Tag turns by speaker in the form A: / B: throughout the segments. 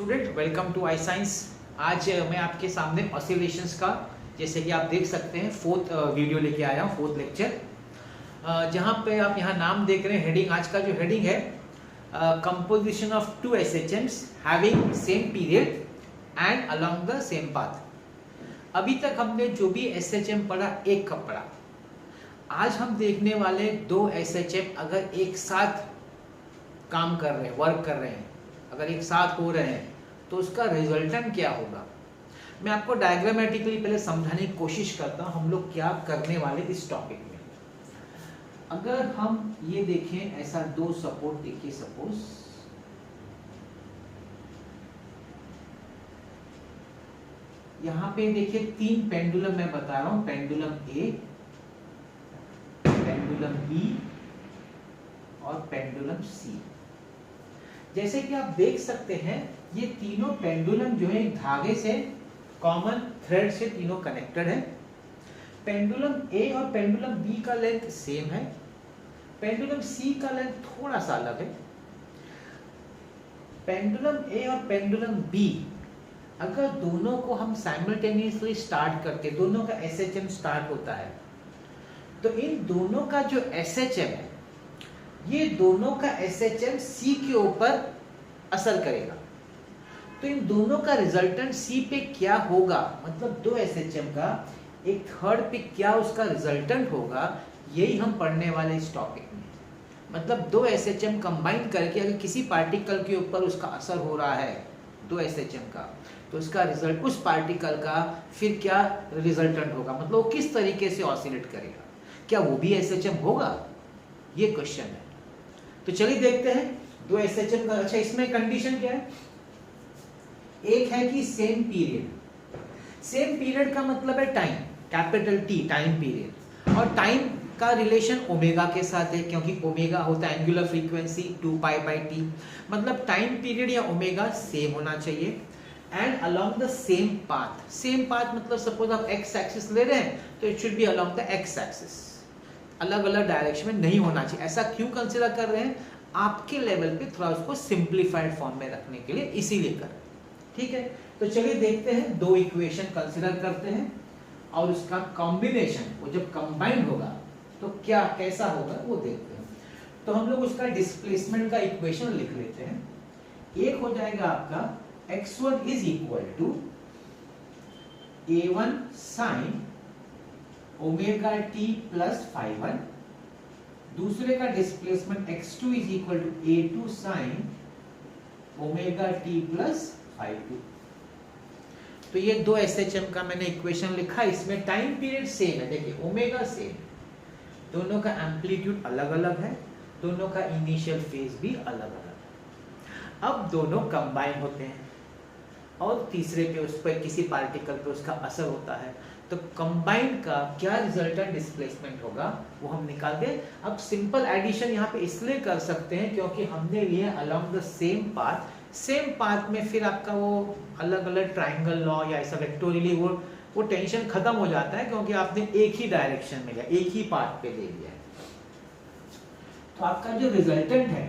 A: Student, welcome to I science. आज मैं आपके सामने ऑसिलेशंस का, जैसे कि आप देख सकते हैं, फोर्थ वीडियो लेके आया हूँ, फोर्थ लेक्चर, जहाँ पे आप यहाँ नाम देख रहे हैं। हेडिंग, आज का जो हेडिंग है, composition of two SHMs having same period and along the same path. अभी तक हमने जो भी एसएचएम पढ़ा, एक कप पढ़ा। आज हम देखने वाले दो एसएचएम अगर एक साथ काम कर रहे हैं, वर्क कर रहे हैं, अगर एक साथ हो रहे हैं तो उसका रिजल्टेंट क्या होगा। मैं आपको डायग्रामेटिकली पहले समझाने की कोशिश करता हूं हम लोग क्या करने वाले इस टॉपिक में। अगर हम ये देखें, ऐसा दो सपोर्ट देखिए, सपोज यहां पे देखिए तीन पेंडुलम मैं बता रहा हूं, पेंडुलम ए, पेंडुलम बी और पेंडुलम सी। जैसे कि आप देख सकते हैं, ये तीनों पेंडुलम जो है एक धागे से, कॉमन थ्रेड से तीनों कनेक्टेड है। पेंडुलम ए और पेंडुलम बी का लेंथ सेम है, पेंडुलम सी का लेंथ थोड़ा सा अलग है। पेंडुलम ए और पेंडुलम बी अगर दोनों को हम साइमल्टेनियसली स्टार्ट करके, दोनों का एसएचएम स्टार्ट होता है, तो इन दोनों का जो एसएचएम है, ये दोनों का एसएचएम सी के ऊपर असर करेगा। तो इन दोनों का रिजल्टेंट सी पे क्या होगा, मतलब दो एसएचएम का एक थर्ड पे क्या उसका रिजल्टेंट होगा, यही हम पढ़ने वाले इस टॉपिक में। मतलब दो एसएचएम कंबाइन करके अगर किसी पार्टिकल के ऊपर उसका असर हो रहा है, दो एसएचएम का, तो उसका रिजल्ट, उस पार्टिकल का फिर क्या रिजल्टेंट होगा, मतलब वो किस तरीके से ऑसिलेट करेगा, क्या वो भी एसएचएम होगा, ये क्वेश्चन है। तो चलिए देखते हैं दो एसएचएम का। अच्छा, इसमें कंडीशन क्या है, एक है कि सेम पीरियड। सेम पीरियड का मतलब है time, capital T, time period. और टाइम का रिलेशन ओमेगा के साथ है, क्योंकि ओमेगा होता है एंगुलर फ्रीक्वेंसी 2π/t। मतलब टाइम पीरियड या ओमेगा सेम होना चाहिए। And along the same path. Same path मतलब सपोज आप एक्स एक्सिस ले रहे हैं तो it should be along the x axis, अलग अलग डायरेक्शन में नहीं होना चाहिए। ऐसा क्यों कंसीडर कर रहे हैं, आपके लेवल पे थोड़ा उसको सिंप्लीफाइड फॉर्म में रखने के लिए, इसीलिए कर रहे हैं। ठीक है, तो चलिए देखते हैं, दो इक्वेशन कंसीडर करते हैं और उसका कॉम्बिनेशन, वो जब कंबाइन होगा तो क्या कैसा होगा वो देखते हैं। तो हम लोग उसका डिस्प्लेसमेंट का इक्वेशन लिख लेते हैं। एक हो जाएगा आपका x1 is equal to a1 sine omega T plus φ1। दूसरे का displacement x2 is equal to a2 sine omega T plus φ2। तो ये दो एसएचएम का मैंने इक्वेशन लिखा। इसमें टाइम पीरियड सेम है, देखिए ओमेगा सेम, दोनों का एम्पलीट्यूड अलग अलग है, दोनों का इनिशियल फेज भी अलग अलग है। अब दोनों कंबाइन होते हैं और तीसरे पे उस पर किसी पार्टिकल पे उसका असर होता है, तो कंबाइंड का क्या रिजल्टेंट डिस्प्लेसमेंट होगा वो हम निकाल दे। अब सिंपल एडिशन यहाँ पे इसलिए कर सकते हैं क्योंकि हमने लिए along the same path. Same path में फिर आपका वो अलग अलग ट्राइंगल लॉ या ऐसा वेक्टोरियली वो टेंशन खत्म हो जाता है, क्योंकि आपने एक ही डायरेक्शन में लिया, एक ही पाथ पे ले लिया है। तो आपका जो रिजल्टेंट है,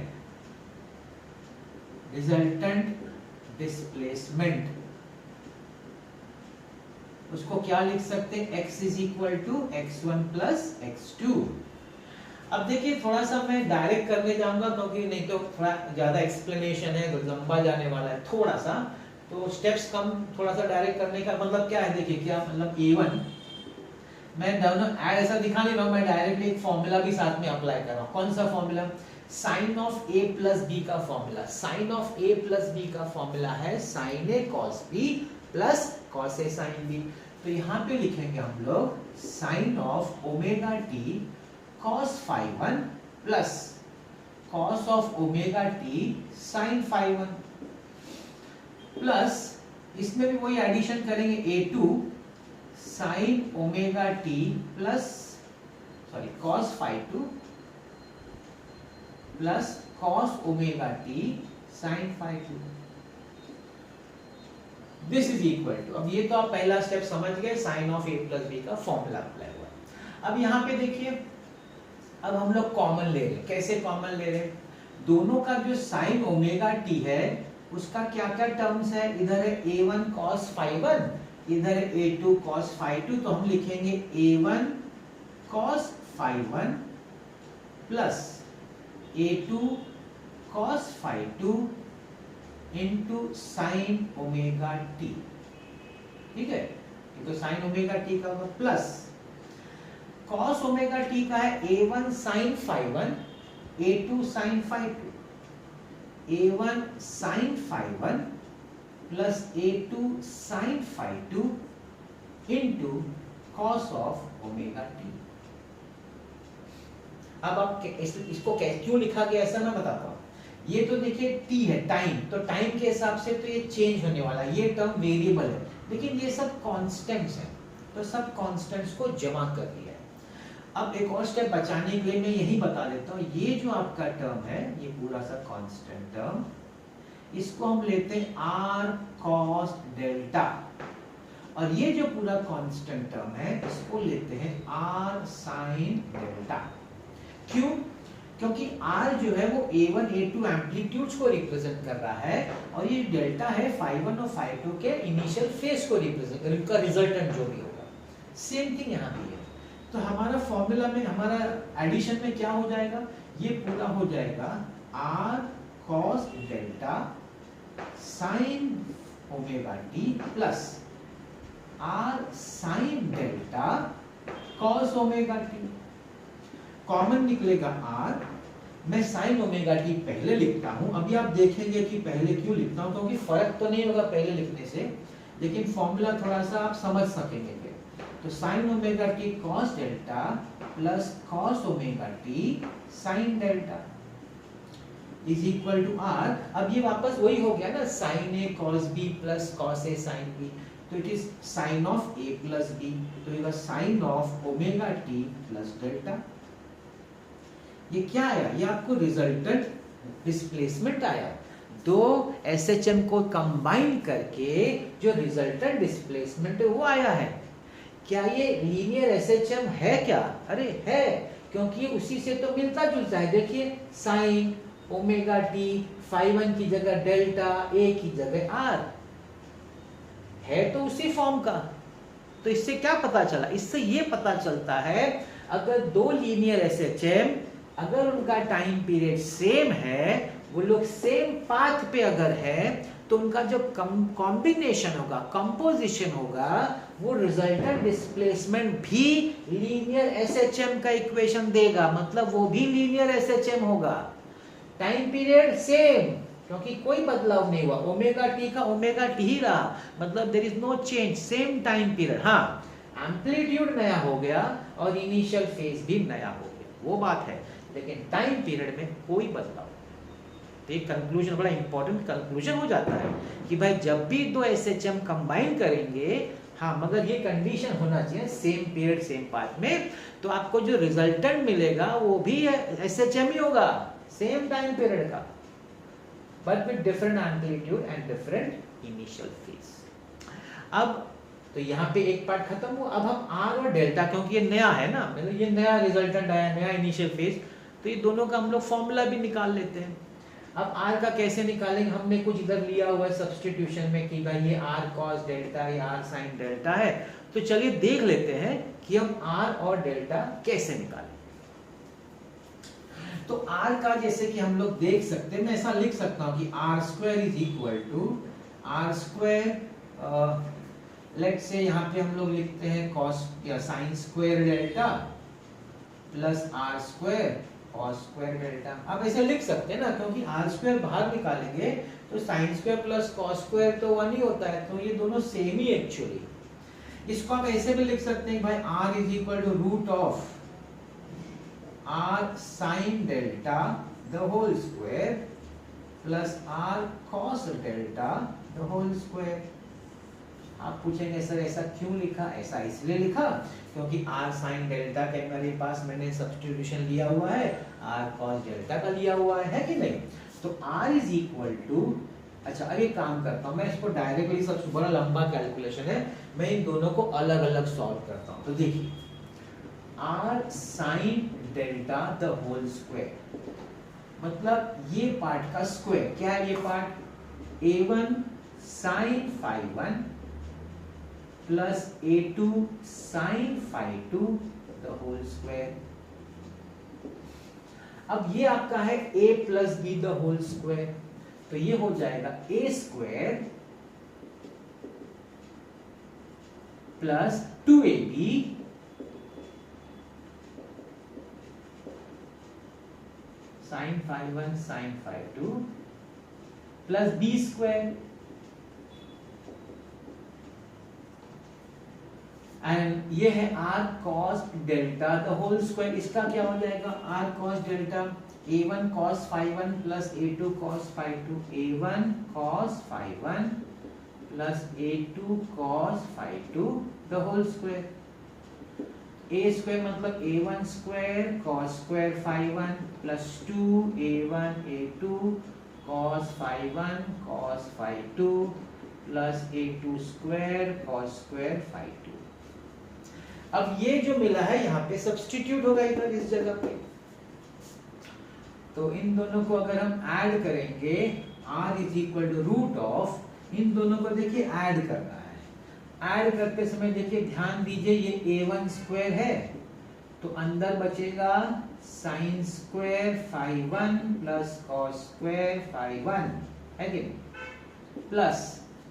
A: रिजल्टेंट डिस्प्लेसमेंट, उसको क्या लिख सकते हैं, x is equal to x1 plus x2। अब देखिए थोड़ा सा मैं डायरेक्ट करने जाऊंगा, क्योंकि नहीं तो थोड़ा ज्यादा एक्सप्लेनेशन है, लंबा जाने वाला है थोड़ा सा, तो स्टेप्स कम, थोड़ा सा डायरेक्ट करने का मतलब क्या है, देखिए क्या मतलब a1 मैं दोनों ऐड ऐसा दिखा नहीं रहा हूं, मैं डायरेक्टली एक फॉर्मूला भी साथ में अप्लाई कर रहा हूं। कौन सा formula, sine of a plus B का formula. Sine of a plus B का फॉर्मूला है sine a cos b plus cos a sine b। तो यहाँ पे लिखेंगे हम लोग sine of omega T cos φ1 plus cos of omega T sine φ1 plus, इसमें भी वही एडिशन करेंगे, a2 sine omega T plus cos φ2 plus cos omega T sine φ2। This is equal to, अब ये तो आप पहला स्टेप समझ गए, sine of a plus B का फॉर्मूला अप्लाई हुआ। अब यहाँ पे देखिए, अब हम लोग कॉमन ले रहे हैं। कैसे कॉमन ले रहे हैं, दोनों का जो साइन ओमेगा टी है उसका क्या क्या टर्म्स है, इधर है a1 cos phi1, इधर है a2 cos phi2, तो हम लिखेंगे a1 cos phi1 plus a2 cos phi2 into sine omega T, ठीक है, तो साइन ओमेगा टी का होगा प्लस cos ओमेगा टी का है a1 sin phi1 a2 sin phi2, a1 sin phi1 plus a2 sin phi2 into cos of omega T. अब आप इसको क्यों लिखा गया ऐसा मैं बताता हूं। ये तो देखिए t है, टाइम, तो टाइम के हिसाब से तो ये चेंज होने वाला है, ये टर्म वेरिएबल है, लेकिन ये सब कांस्टेंट्स हैं, तो सब कांस्टेंट्स को जमा कर दिया है। अब एक और स्टेप बचाने के लिए मैं यही बता देता हूँ, ये जो आपका टर्म है, ये पूरा सा कांस्टेंट टर्म, इसको हम लेते हैं r cos डेल्टा, और ये जो पूरा कांस्टेंट टर्म है इसको लेते हैं r sin डेल्टा। क्यों? क्योंकि r जो है वो a1 a2 एम्पलीट्यूड्स को रिप्रेजेंट कर रहा है, और ये डेल्टा है phi1 और phi2 के इनिशियल फेज को रिप्रेजेंट, इनका रिजल्टेंट जो भी होगा। सेम थिंग यहाँ भी है, तो हमारा फॉर्मूला में, हमारा एडिशन में क्या हो जाएगा, ये पूरा हो जाएगा r cos delta sin omega T plus r sin delta cos omega T. Common निकलेगा r, मैं sin ओमेगा टी पहले लिखता हूं। अभी आप देखेंगे कि पहले क्यों लिखता हूं, क्योंकि फर्क तो नहीं होगा पहले लिखने से, लेकिन फॉर्मूला थोड़ा सा आप समझ सकेंगे। तो sin omega T cos delta plus cos omega T sin delta is equal to r। अब ये वापस वही हो गया ना, sin a cos b plus cos a sin b, तो it is sin of a plus b, तो ये sin of omega T plus delta. ये क्या आया, ये आपको रिजल्टेंट डिस्प्लेसमेंट आया, दो SHM को कंबाइन करके जो रिजल्टेंट डिस्प्लेसमेंट है वो आया है। क्या ये लीनियर SHM है क्या? अरे है, क्योंकि उसी से तो मिलता जुलता है। देखिए साइन ओमेगा टी, phi1 की जगह डेल्टा, a की जगह r है, तो उसी फॉर्म का। तो इससे क्या पता चला, इससे ये पता चलता है अगर दो लीनियर SHM अगर उनका टाइम पीरियड सेम है, वो लोग सेम पाथ पे अगर है, तो उनका जो कॉम्बिनेशन होगा, कंपोजिशन होगा, वो रिजल्टेंट डिस्प्लेसमेंट भी लीनियर SHM का इक्वेशन देगा, मतलब वो भी लीनियर SHM होगा। टाइम पीरियड सेम, क्योंकि कोई बदलाव नहीं हुआ, ओमेगा टी का ओमेगा टी ही रहा, मतलब there is no change, same time period. हाँ, एम्पलीट्यूड नया हो गया और इनिशियल फेज भी नया हो गया, वो बात है, लेकिन टाइम पीरियड में कोई बदलाव। तो एक कंक्लूजन, बड़ा इंपॉर्टेंट कंक्लूजन हो जाता है कि भाई जब भी दो SHM कंबाइन करेंगे, हाँ, मगर ये कंडीशन होना चाहिए सेम पीरियड सेम पाथ में, तो आपको जो रिजल्टेंट मिलेगा वो भी SHM ही होगा, सेम टाइम पीरियड का, but with different amplitude and different initial phase. अब तो यहाँ पे एक पार्ट खत्म हुआ। अब हम R और डेल्टा, क्योंकि ये नया है ना, मतलब ये नया रिजल्टेंट आया, नया इनिशियल फेज, तो ये दोनों का हम लोग फॉर्मूला भी निकाल लेते हैं। अब R का कैसे निकालेंगे, हमने कुछ इधर लिया हुआ है सब्स्टिट्यूशन में कि भाई ये R cos डेल्टा, ये R sin डेल्टा है, तो चलिए देख लेते हैं कि हम R और डेल्टा कैसे निकालें। तो R का जैसे कि हम लोग देख सकते हैं, मैं ऐसा लिख सकता हूं कि R square is equal to R square, let's say यहाँ पे हम लोग लिखते हैं cos या sin square delta plus R square cos square delta. अब ऐसे लिख सकते हैं ना, क्योंकि R स्क्वायर बाहर निकालेंगे तो sin square plus cos square तो 1 ही होता है, तो ये दोनों सेम ही एक्चुअली। इसको हम ऐसे भी लिख सकते हैं भाई R is equal to root of R sin delta the whole square plus R cos delta the whole square. आप पूछेंगे सर ऐसा क्यों लिखा? ऐसा इसलिए लिखा क्योंकि R sin डेल्टा के मेरे पास मैंने सब्स्टिट्यूशन लिया हुआ है, R cos डेल्टा का लिया हुआ है कि नहीं? तो R इज इक्वल टू, अच्छा अब एक काम करता हूँ मैं, इसको डायरेक्टली, सबसे बड़ा लंबा कैलकुलेशन है, मैं इन दोनों को अलग अलग सॉल्व करता हूँ। तो देखिए R sin delta the whole square, मतलब ये पार्ट का स्क्वायर, क्या है ये part A1 sin phi 1 plus A2 sin phi 2 the whole square. अब ये आपका है A plus B the whole square, तो ये हो जाएगा A square plus 2AB sin phi 1 sin phi 2 plus B square and ये है r cos delta the whole square. इसका क्या हो जाएगा r cos delta A1 cos phi 1 plus A2 cos phi 2, A1 cos phi 1 plus A2 cos phi 2 the whole square. A square मतलब A1 square cos square phi 1 plus 2A1 A2 cos phi 1 cos phi 2 plus A2 square cos square phi 2। अब ये जो मिला है यहाँ पे substitute होगा इधर इस जगह पे, तो इन दोनों को अगर हम ऐड करेंगे r is equal to root of, इन दोनों को देखिए ऐड करना है। ऐड करते समय देखिए ध्यान दीजिए ये A1 स्क्वायर है तो अंदर बचेगा sine square phi 1 plus cos square phi 1 है कि नहीं, प्लस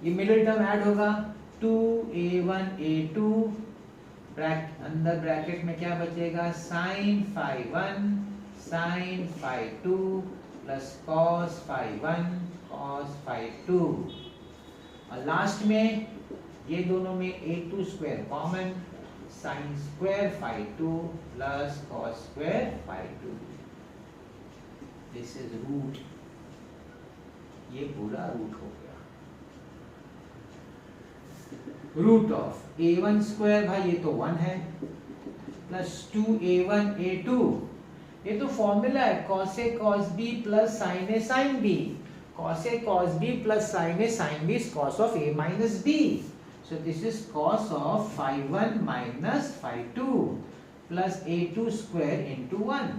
A: ये मिडिल टर्म ऐड होगा 2A1 A2 अंदर ब्रैकेट में क्या बचेगा sin phi 1 sin phi 2 plus cos phi 1 cos phi 2 और लास्ट में ये दोनों में A2 square common sin square phi 2 plus cos square phi 2। This is root, ये पूरा रूट हो गया। रूट ऑफ A1 स्क्वायर भाई ये तो 1 है प्लस 2A1 A2, ये तो फॉर्मूला है cos A cos B plus sin A sin B। cos A cos B plus sin A sin B is cos of A minus B, so this is cos of phi 1 minus phi 2 plus A2 square into 1।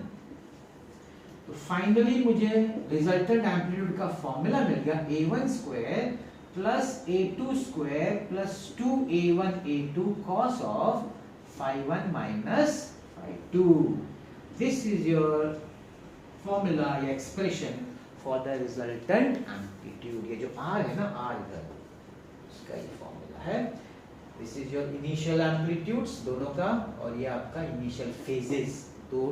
A: तो finally मुझे resultant amplitude का formula मिल गया A1 square plus A2 square plus 2A1 A2 cos of phi 1 minus phi 2। This is your formula या expression for the resultant amplitude। ये जो R है ना R इधर इसका ये फॉर्मूला है। This is your initial amplitudes दोनों का और ये आपका initial phases दो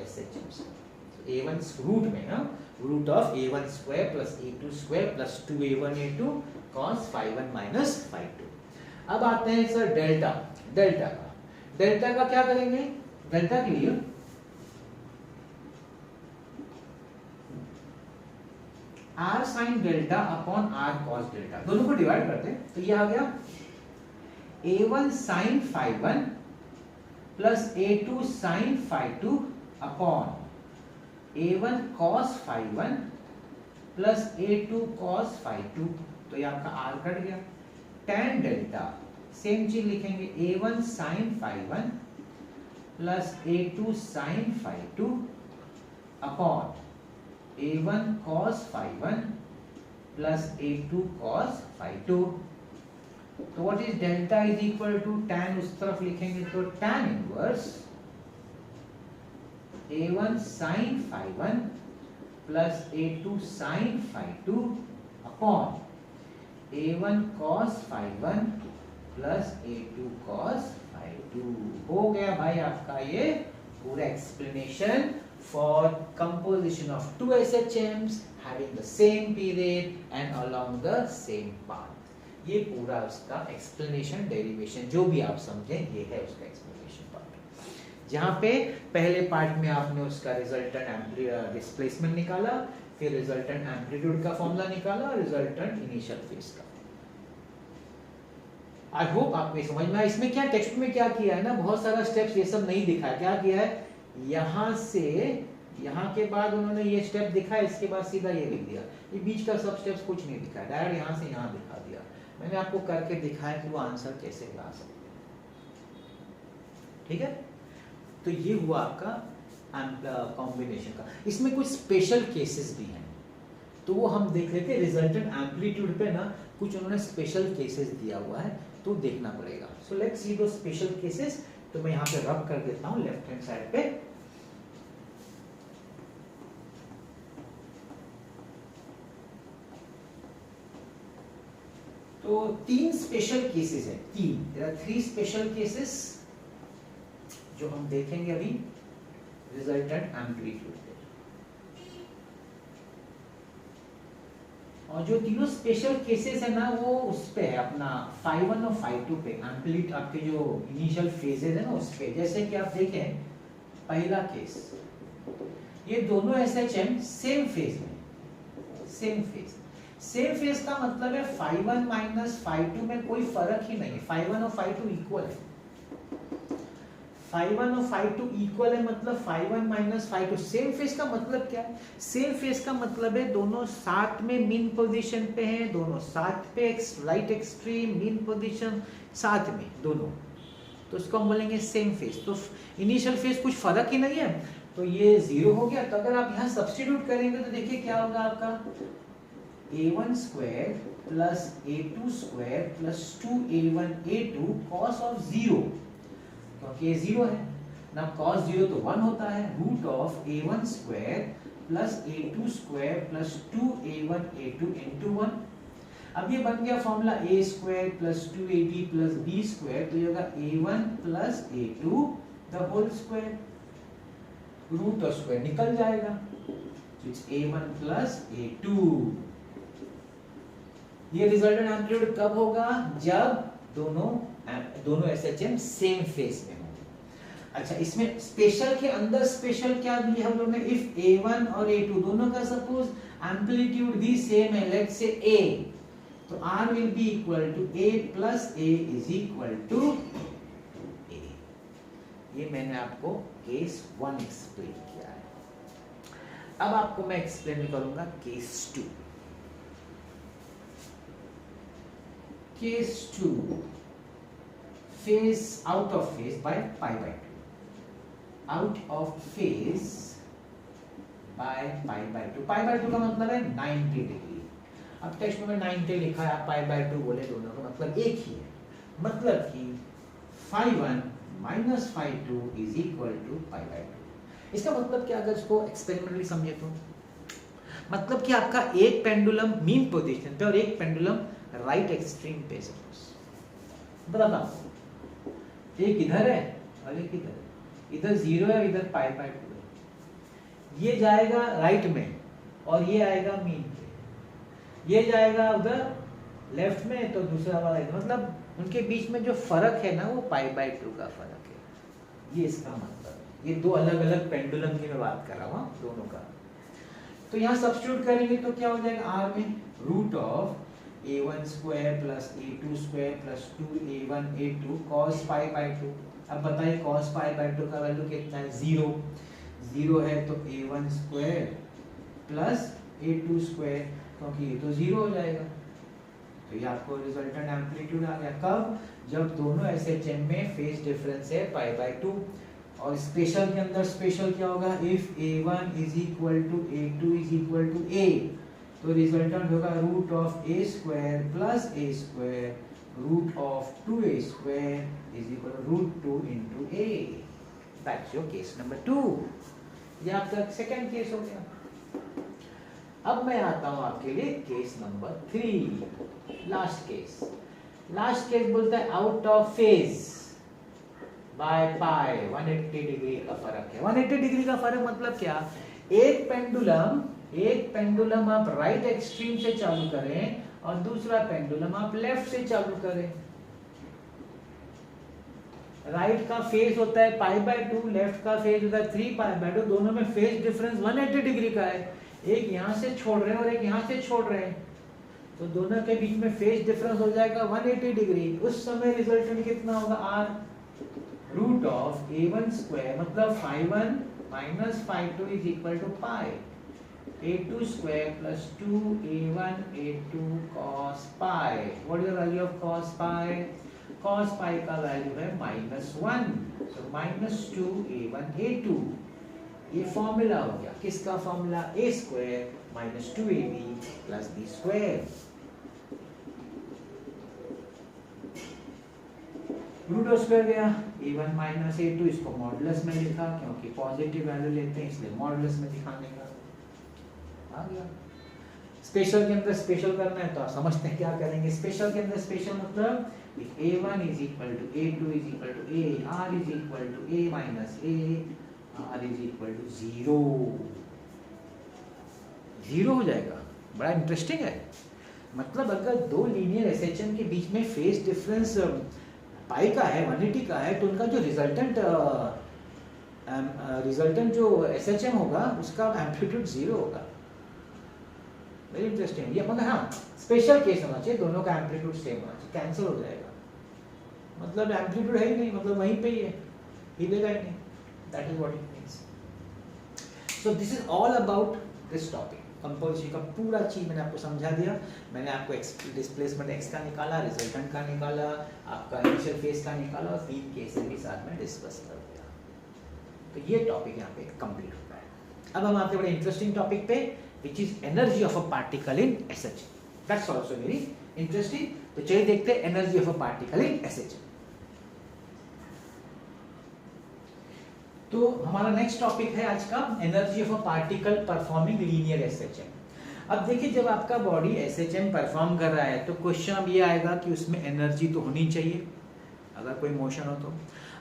A: SHMs। A1 रूट में ना root of A1 square plus A2 square plus 2A1 A2 cos phi 1 minus phi 2। अब आते हैं सर डेल्टा। डेल्टा का क्या करेंगे, डेल्टा के लिए r sin delta upon r cos delta दोनों को डिवाइड करते हैं तो ये आ गया A1 sin phi 1 plus A2 sin phi 2 upon A1 cos phi 1 plus A2 cos phi 2, तो ये आपका R कट गया। tan डेल्टा सेम चीज लिखेंगे A1 sin phi 1 plus A2 sin phi 2 upon A1 cos phi 1 plus A2 cos phi 2। तो what is delta is equal to tan, उस तरफ लिखेंगे तो tan inverse A1 sin phi 1 plus A2 sin phi 2 upon A1 cos phi 1 plus A2 cos phi 2। हो गया भाई आपका ये पूरा explanation for composition of two SHMs having the same period and along the same path। ये पूरा उसका explanation derivation जो भी आप समझें ये है उसका एक्सप्लेनेशन पार्ट। जहाँ पे पहले पार्ट में आपने उसका रिजल्टेंट डिस्प्लेसमेंट निकाला, फिर रिजल्टेंट एम्पलीट्यूड का फॉर्मूला निकाला और रिजल्टेंट इनिशियल फेज का। आई होप आपको समझ में आया। इसमें क्या टेक्स्ट में क्या किया है ना, बहुत सारा स्टेप्स ये सब नहीं दिखा है। क्या किया है, यहाँ से यहाँ के बाद उन्होंने ये स्टेप दिखाया, इसके बाद सीधा ये लिख दिया। ये बीच का सब स्टेप्स कुछ नहीं दिखा है, डायरेक्ट यहाँ से यहाँ दिखा दिया। मैंने आपको करके दिखाया कि वो आंसर कैसे ला सकते हैं। ठीक है, तो ये हुआ आपका कॉम्बिनेशन का। इसमें कुछ स्पेशल केसेस भी हैं। तो वो हम देख लेते हैं रिजल्टेंट एम्पलीट्यूड पे ना कुछ उन्होंने स्पेशल केसेस दिया हुआ है तो देखना पड़ेगा। सो लेट्स सी दो स्पेशल केसेस। तो मैं यहाँ पे रब कर देता हूँ लेफ्ट हैंड साइड पे। तो 3 स्पेशल केसेस है, 3 स्पेशल केसेस जो हम देखेंगे अभी रिजल्टेंट एम्पलीट्यूड पे। और जो तीनों स्पेशल केसेस है ना वो उस पे है अपना φ1 और φ2 पे, एम्पलीट आपके जो इनिशियल फेजेस है ना उस पे। जैसे कि आप देखें पहला केस, ये दोनों एसएचएम सेम फेज में, सेम फेज। सेम फेज का मतलब है φ1 माइनस φ2 में कोई फर्क ही नहीं है, φ1 और φ2 इक्वल है। φ1 और φ2 इक्वल है मतलब φ1 माइनस φ2 सेम फेज का मतलब क्या है? सेम फेज का मतलब है दोनों साथ में मीन पोजीशन पे हैं, दोनों साथ पे राइट एक्सट्रीम मीन पोजीशन साथ में दोनों, तो इसको हम बोलेंगे सेम फेज। तो इनिशियल फेज कुछ फर्क ही नहीं है, तो ये 0 हो गया। तो अगर आप यहाँ सब्स्टिट्यूट करेंगे तो देखिए क्या होगा आपका a1 square plus a2 square plus 2a1 a2 cos of 0, क्योंकि ये 0 है ना, cos 0 तो 1 होता है, root of a1 square plus a2 square plus 2a1 a2 into 1। अब ये बन गया formula a square plus 2ab plus b square, तो ये होगा a1 plus a2 the whole square, root और स्क्वायर निकल जाएगा, a1 प्लस a2। ये रिजल्टेंट एम्पलीट्यूड कब होगा? जब दोनों एसएचएम सेम फेज में होंगे। अच्छा, इसमें स्पेशल के अंदर स्पेशल क्या दिया हम लोगों ने? इफ a1 और a2 दोनों का सपोज एम्पलीट्यूड भी सेम है, लेट्स से a, तो r will be equal to a plus a is equal to a। ये मैंने आपको केस 1 एक्सप्लेन किया है। अब आपको मैं एक्सप्लेन करूंगा case 2। Case 2, phase out of phase by π/2, out of phase by π/2। π/2 का मतलब है 90 डिग्री। अब टेक्स्ट में 90 लिखा है, आप π/2 बोले, दोनों का मतलब एक ही है, मतलब कि φ1 माइनस φ2 इज इक्वल टू π/2। इसका मतलब क्या, अगर इसको एक्सपेरिमेंटली समझे तो मतलब कि आपका एक पेंडुलम मीन पोजीशन पे और एक पेंडुलम राइट एक्सट्रीम पे, सपोज बताता हूं, एक इधर है और एक इधर, इधर 0 है, इधर π/2 है। ये जाएगा राइट में और ये आएगा मीन पे, ये जाएगा उधर लेफ्ट में तो दूसरा वाला इधर, मतलब उनके बीच में जो फर्क है ना वो π/2 का फर्क है। ये इसका मतलब है। ये दो अलग अलग पेंडुलम की मैं बात कर रहा हूँ दोनों का। तो यहाँ सब्स्टिट्यूट करेंगे तो क्या हो जाएगा, r में root of a1 square plus a2 square plus 2a1 a2 cos π/2। अब बताइए cos π/2 का वैल्यू कितना है? 0। 0 है तो a1 square plus a2 square, क्योंकि ये तो 0 हो जाएगा। तो ये आपको रिजल्टेंट एम्पलीट्यूड आ गया। कब? जब दोनों एसएचएम में फेज डिफरेंस है π/2। और स्पेशल के अंदर स्पेशल क्या होगा? If a1 is equal to a2 is equal to a, तो रिजल्टेंट होगा root of a square plus a square root of 2a square is equal to root 2 into a। That's your case number 2। ये आपका second case हो गया। अब मैं आता हूं आपके लिए case number 3, last case. Last case बोलता है out of phase by pi, 180 degree का फर्क है। 180 डिग्री का फर्क मतलब क्या? एक पेंडुलम आप राइट एक्सट्रीम से चालू करें और दूसरा पेंडुलम आप लेफ्ट से चालू करें। राइट का फेज होता है π/2, लेफ्ट का फेज होता है 3π/2। दोनों में फेज डिफरेंस 180 डिग्री का है। एक यहां से छोड़ रहे हैं और एक यहां से छोड़ रहे हैं, तो दोनों के बीच में फेज डिफरेंस हो जाएगा 180 डिग्री। उस समय रिजल्टेंट कितना होगा? r root of a1 square मतलब φ1 minus φ2 is equal to pi, a2 square plus 2a1 a2 cos pi। What is the value of cos pi? cos pi का वैल्यू है -1, सो -2a1 a2 ये formula हो गया किसका formula, a square minus 2ab plus b square. Root square गया a1 minus a2, इसको modulus में लिखा क्योंकि पॉजिटिव वैल्यू लेते हैं इसलिए मॉडुलस में दिखाने का आ गया। स्पेशल के अंदर स्पेशल करना है तो आप समझते हैं क्या करेंगे। स्पेशल के अंदर स्पेशल मतलब a1 is equal to a2 is equal to a, r is equal to a minus a, r is equal to 0 हो जाएगा। बड़ा इंटरेस्टिंग है। मतलब अगर दो लीनियर एसएचएम के बीच में फेज डिफरेंस पाई का है 180 का है तो उनका जो रिजल्टेंट जो एसएचएम होगा उसका एम्पलीट्यूड 0 होगा। Very interesting. ये मतलब हाँ स्पेशल केस होना चाहिए, दोनों का एम्पलीट्यूड सेम होना चाहिए, कैंसिल हो जाएगा। मतलब एम्पलीट्यूड है ही नहीं, मतलब वहीं पे ही है, हिलेगा ही नहीं। That is what it means. So this is all about this topic. Composition का पूरा चीज मैंने आपको समझा दिया। मैंने आपको डिस्प्लेसमेंट एक्स का निकाला, रिजल्टेंट का निकाला, आपका इनिशियल फेज का निकाला और 3 केसेस भी साथ में डिस्कस कर दिया। तो ये टॉपिक यहाँ पे कंप्लीट होता है। अब हम आते हैं बड़े इंटरेस्टिंग टॉपिक पे which is energy of a particle in SH. That's also very interesting. तो चलिए देखते हैं energy of a particle in SH. तो हमारा नेक्स्ट टॉपिक है आज का energy of a particle performing linear SHM. अब देखिए जब आपका बॉडी एसएचएम परफॉर्म कर रहा है तो क्वेश्चन अब ये आएगा कि उसमें एनर्जी तो होनी चाहिए अगर कोई मोशन हो तो।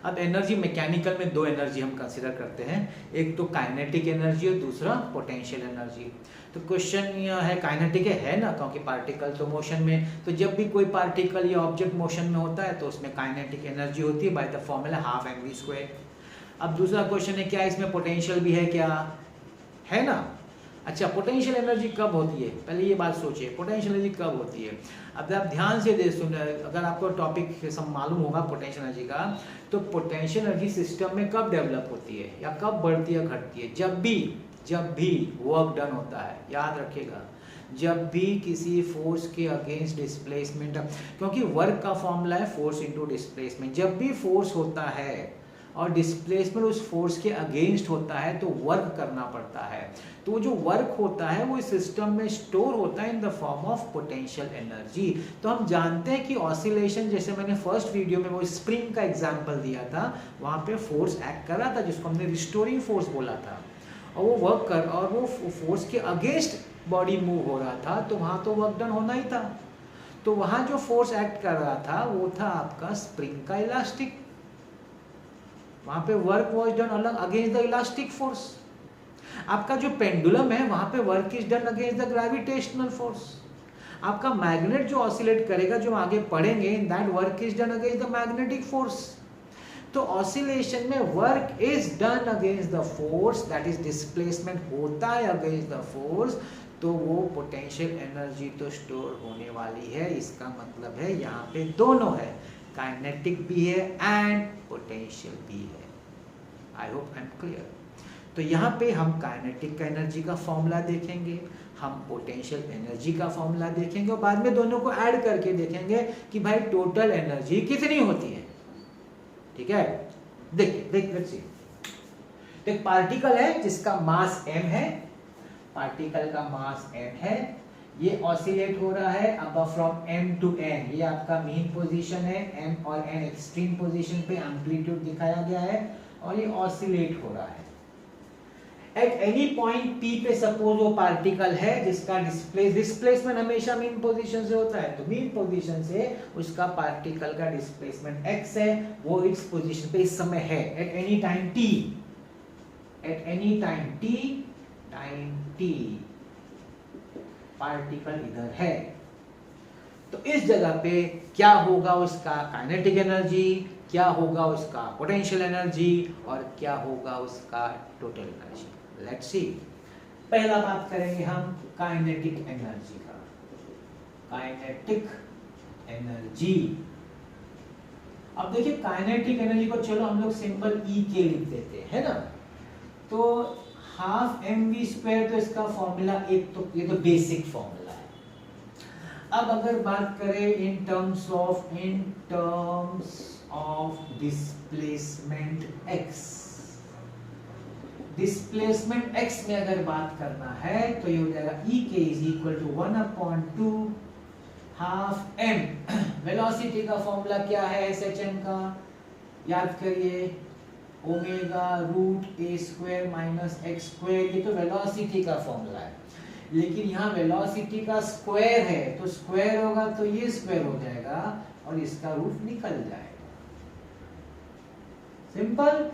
A: अब एनर्जी मैकेनिकल में 2 एनर्जी हम कंसीडर करते हैं, एक तो काइनेटिक एनर्जी और दूसरा पोटेंशियल एनर्जी। तो क्वेश्चन यह है काइनेटिक है ना, क्योंकि पार्टिकल तो मोशन में, तो जब भी कोई पार्टिकल या ऑब्जेक्ट मोशन में होता है तो उसमें काइनेटिक एनर्जी होती है by the formula half mv²। अब दूसरा क्वेश्चन है क्या इसमें पोटेंशियल भी है क्या, है ना। अच्छा पोटेंशियल एनर्जी कब होती है, पहले ये बात सोचिए पोटेंशियल एनर्जी कब होती है। अब आप ध्यान से सुने, अगर आपको टॉपिक सब मालूम होगा पोटेंशियल एनर्जी का, तो पोटेंशियल एनर्जी सिस्टम में कब डेवलप होती है या कब बढ़ती है घटती है, जब भी वर्क डन होता है। याद रखिएगा जब भी किसी फोर्स के अगेंस्ट डिस्प्लेसमेंट, क्योंकि वर्क का फॉर्मूला है फोर्स इनटू डिस्प्लेसमेंट। जब भी फोर्स होता है और डिस्प्लेसमेंट उस फोर्स के अगेंस्ट होता है तो वर्क करना पड़ता है। तो वो जो वर्क होता है वो इस सिस्टम में स्टोर होता है in the form of potential energy. तो हम जानते हैं कि ऑसिलेशन, जैसे मैंने फर्स्ट वीडियो में वो स्प्रिंग का एग्जांपल दिया था, वहाँ पे फोर्स एक्ट कर रहा था जिसको हमने रिस्टोरिंग फोर्स बोला था, और वो वर्क कर और वो फोर्स के अगेंस्ट बॉडी मूव हो रहा था, तो वहाँ तो वर्क डन होना ही था। तो वहाँ जो फोर्स एक्ट कर रहा था वो था आपका स्प्रिंग का इलास्टिक, वहां पे वर्क वॉज डन अलग अगेंस्ट द इलास्टिक फोर्स। आपका जो पेंडुलम है वहां पे work is done against the gravitational force. आपका मैग्नेट जो ऑसिलेट करेगा, जो आगे पढ़ेंगे, that work is done against the magnetic force. तो ऑसिलेशन में work is done against the force, that is displacement होता है अगेंस्ट द फोर्स, तो वो पोटेंशियल एनर्जी तो स्टोर होने वाली है। इसका मतलब है यहाँ पे दोनों है, काइनेटिक भी है एंड पोटेंशियल भी है। I hope I am clear. तो यहाँ पे हम काइनेटिक का एनर्जी का फॉर्मूला देखेंगे, हम पोटेंशियल एनर्जी का फॉर्मूला देखेंगे और बाद में दोनों को ऐड करके देखेंगे कि भाई टोटल एनर्जी कितनी होती है। ठीक है, देखिए एक पार्टिकल है जिसका मास m है, पार्टिकल का मास m है, ये ऑसिलेट हो रहा है अब फ्रॉम m टू n। ये आपका मेन पोजीशन है, m और n एक्सट्रीम पोजीशन पे एम्पलीट्यूड दिखाया गया है और ये ऑसिलेट हो रहा है। एट एनी पॉइंट p पे सपोज वो पार्टिकल है जिसका डिस्प्लेसमेंट हमेशा मेन पोजीशन से होता है, तो मेन पोजीशन से उसका पार्टिकल का डिस्प्लेसमेंट x है, वो इस पोजीशन पे इस समय है at any time t, at any time t particle इधर है। तो इस जगह पे क्या होगा उसका काइनेटिक एनर्जी, क्या होगा उसका पोटेंशियल एनर्जी और क्या होगा उसका टोटल एनर्जी। Let's see. पहला बात करेंगे हम काइनेटिक एनर्जी का। काइनेटिक एनर्जी, अब देखिए काइनेटिक एनर्जी को चलो हम लोग सिंपल E के लिख देते हैं, है ना। तो हाफ mv², तो इसका फॉर्मूला एक तो ये तो बेसिक फॉर्मूला है। अब अगर बात करें इन terms of displacement x, displacement x में अगर बात करना है तो ये हो जाएगा e k is equal to 1/2 half m। Velocity का फॉर्मूला क्या है SHM का, याद करिए, omega root a square minus x square. ये तो वेलोसिटी का फॉर्मूला है, लेकिन यहाँ वेलोसिटी का स्क्वायर है तो स्क्वायर होगा तो ये स्क्वायर हो जाएगा और इसका रूट निकल जाएगा। सिंपल।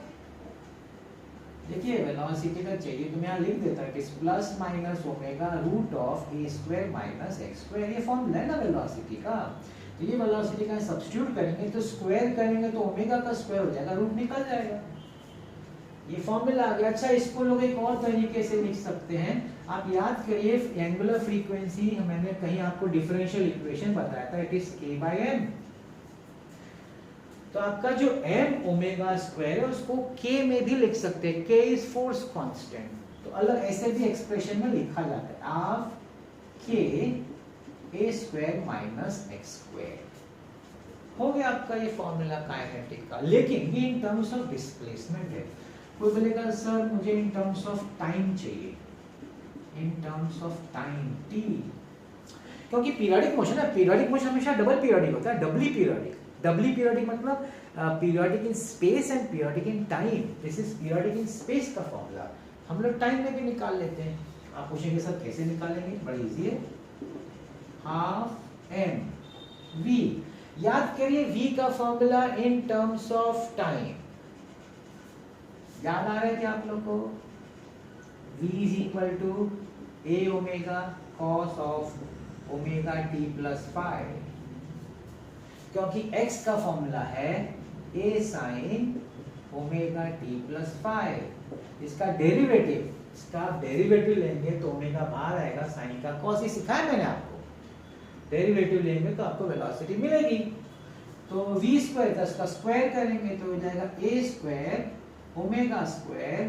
A: देखिए वेलोसिटी का चाहिए तो मैं यहाँ लिख देता हूँ plus minus omega root of a square minus x square. ये फॉर्मूला है ना वेलोसिटी का, तो ये वेलोसिटी का सब्स्टिट्यूट करेंगे तो स्क्वायर करेंगे तो ओमेगा का स्क्वायर हो जाएगा, रूट निकल जाएगा। ये फॉर्मूला आ गया। अच्छा, इसको लोग एक और तरीके से लिख सकते हैं। आप याद करिए एंगुलर फ्रीक्वेंसी मैंने कहीं आपको डिफरेंशियल इक्वेशन बताया था, it is k by m। तो आपका जो m ओमेगा स्क्वायर है उसको k में भी लिख सकते हैं, k इज फोर्स कांस्टेंट, तो अलग ऐसे भी एक्सप्रेशन में लिखा जाता है half k a square minus x square. हो गया आपका ये फॉर्मूला काइनेटिक का, लेकिन ये इन टर्म्स ऑफ डिस्प्लेसमेंट है। कोई बोलेगा सर मुझे इन टर्म्स ऑफ टाइम चाहिए, इन टर्म्स ऑफ टाइम t, क्योंकि पीरियोडिक मोशन है, पीरियोडिक मोशन हमेशा डबल पीरियोडिक होता है, डबली पीरियोडिक। डबली पीरियोडिक मतलब periodic in space and periodic in time. This is periodic in space का फॉर्मूला, हम लोग टाइम में भी निकाल लेते हैं। आप पूछेंगे सर कैसे निकालेंगे, बड़ा इजी है, हाफ m v। याद करिए v का formula in terms of time, याद आ रहा है क्या आप लोग को? v is equal to a omega cos of omega t plus 5, क्योंकि x का फॉर्मूला है a sin omega t plus 5। इसका डेरिवेटिव, इसका आप डेरिवेटिव लेंगे तो ओमेगा बाहर आएगा, साइन का कॉस, ही सिखाया मैंने आपको। डेरिवेटिव लेंगे तो आपको वेलोसिटी मिलेगी। तो v स्क्वायर का इसका स्क्वायर करेंगे तो हो जाएगा a square omega square